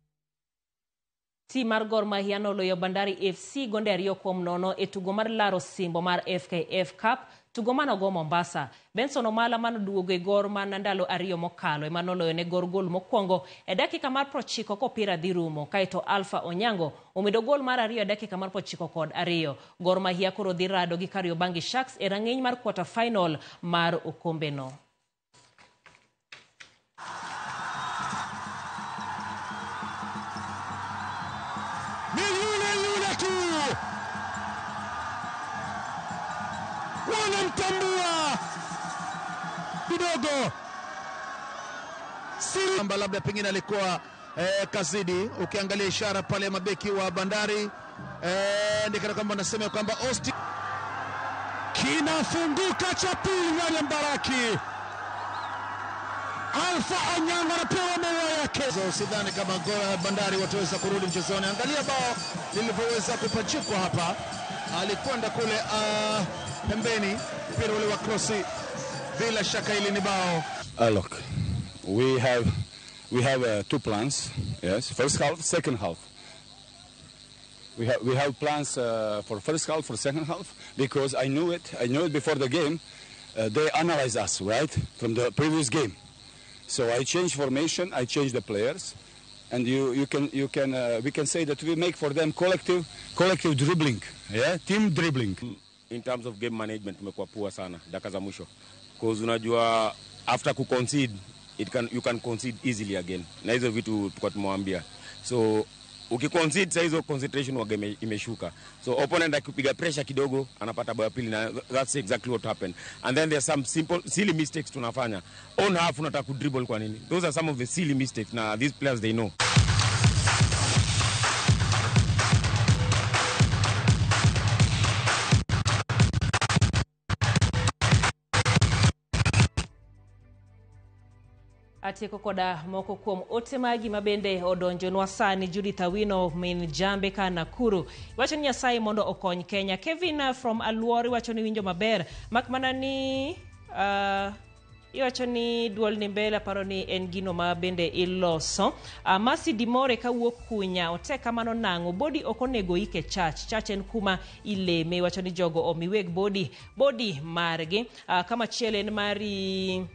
Team mar Gor Mahia noloyo Bandari FC gonde 2-0 e tugo mar laro simbo mar FKF Cup. Tugo manogo Mombasa. Benson Omala manoduogo e Gor man ndalo 2 mokalo emanoloyo ne Gor gol mokwongo e dakika mar 90 kopira dhi rumo, kaito Alpha Onyango omedo gol mar 2 e dakika mar 92. Gor Mahia koro dhi rado gi Kariobangi Sharks e rang'iny mar quarter final mar okombe no. Wanamtambua kidogo amba labda pengine alikuwa kazidi. Ukiangalia ishara pale mabeki wa Bandari ndikana kwamba nasema kwamba Austin kinafunguka cha pili ndani ya Mbaraki. Alpha Onyango anapewa maua yake. Sidhani kama Gor Bandari wataweza kurudi mchezoni. Angalia bao lilivyoweza kupachikwa hapa. Alikwenda kule pembeni, mpira ule wa crossi, bila shaka ile ni bao. Look, we have two plans. Yes, first half, second half. We have plans for first half, for second half, because I knew it before the game. They analyzed us, right, from the previous game. So I changed formation, I changed the players, and we can say that we make for them collective dribbling, yeah, team dribbling. In terms of game management tumekuwa poor sana dakika za mwisho, because unajua after ku concede you can concede easily again. Na hizo vitu tukwa tumwambia. So ukiconcede saa hizo concentration wa game imeshuka. So opponent akipiga pressure kidogo anapata bao ya pili, na that's exactly what happened. And then there's some simple silly mistakes tunafanya. On half unataka ku dribble kwa nini? Those are some of the silly mistakes. Now these players they know. Atieko koda moko kuom ote magi mabende odonjonwa sani. Judith Awino min Jambe ka Nakuru wacho ni Nyasaye mondo okony Kenya. Kevin from Aluori wacho ni winjo maber, makmana ni iwacho ni duol ni mbele paro ni en gino ma bende iloso. Masi Dimore ka wuok Kunya ote kamano nango body okonego ike church en kuma ileme. Wacho ni jogo omiweg body margi. Kama chiele en mari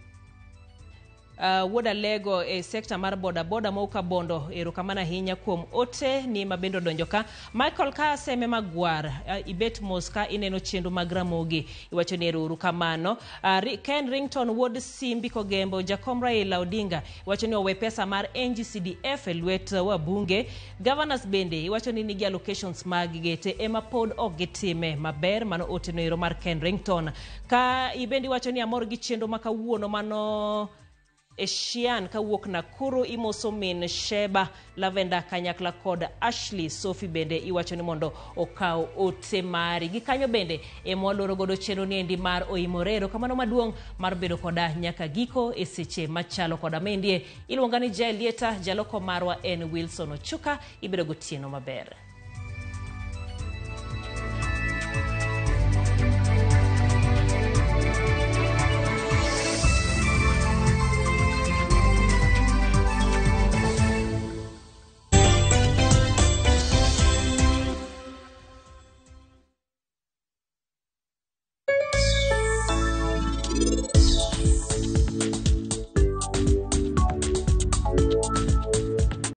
Woda Lego sekta mar boda mauka bondo erokamana hinya kuom ote ni mabendo donjoka. Michael ka seme magwar ibet moska ineno chendu magramogi iwacho ni erokamano. Ken Rington Wood Simbi Kogembo Jakom Raila Odinga iwacho ni owe pesa mar NGCDF lwet wa bunge. Governors bende iwacho ni nigi allocations magigete ema pod ogitime maber. Mano ote no ero mar Ken Rington. Ka ibendi wacho ni amor gi chendu makawuono mano Eshian ka wuok Nakuru imoso min Sheba Lavenda kanyakla kod Ashley Sophie bende iwacho ni mondo okao ote mari. Gikanyo bende emwaloro godo cheno ni endi mar Oimorero kamano maduong' mar bedo koda nyaka giko eseche machalo koda mendie. Iluonga ni Jalieta, jaloko marwa en Wilson Ochuka. Ibedo gotieno maber.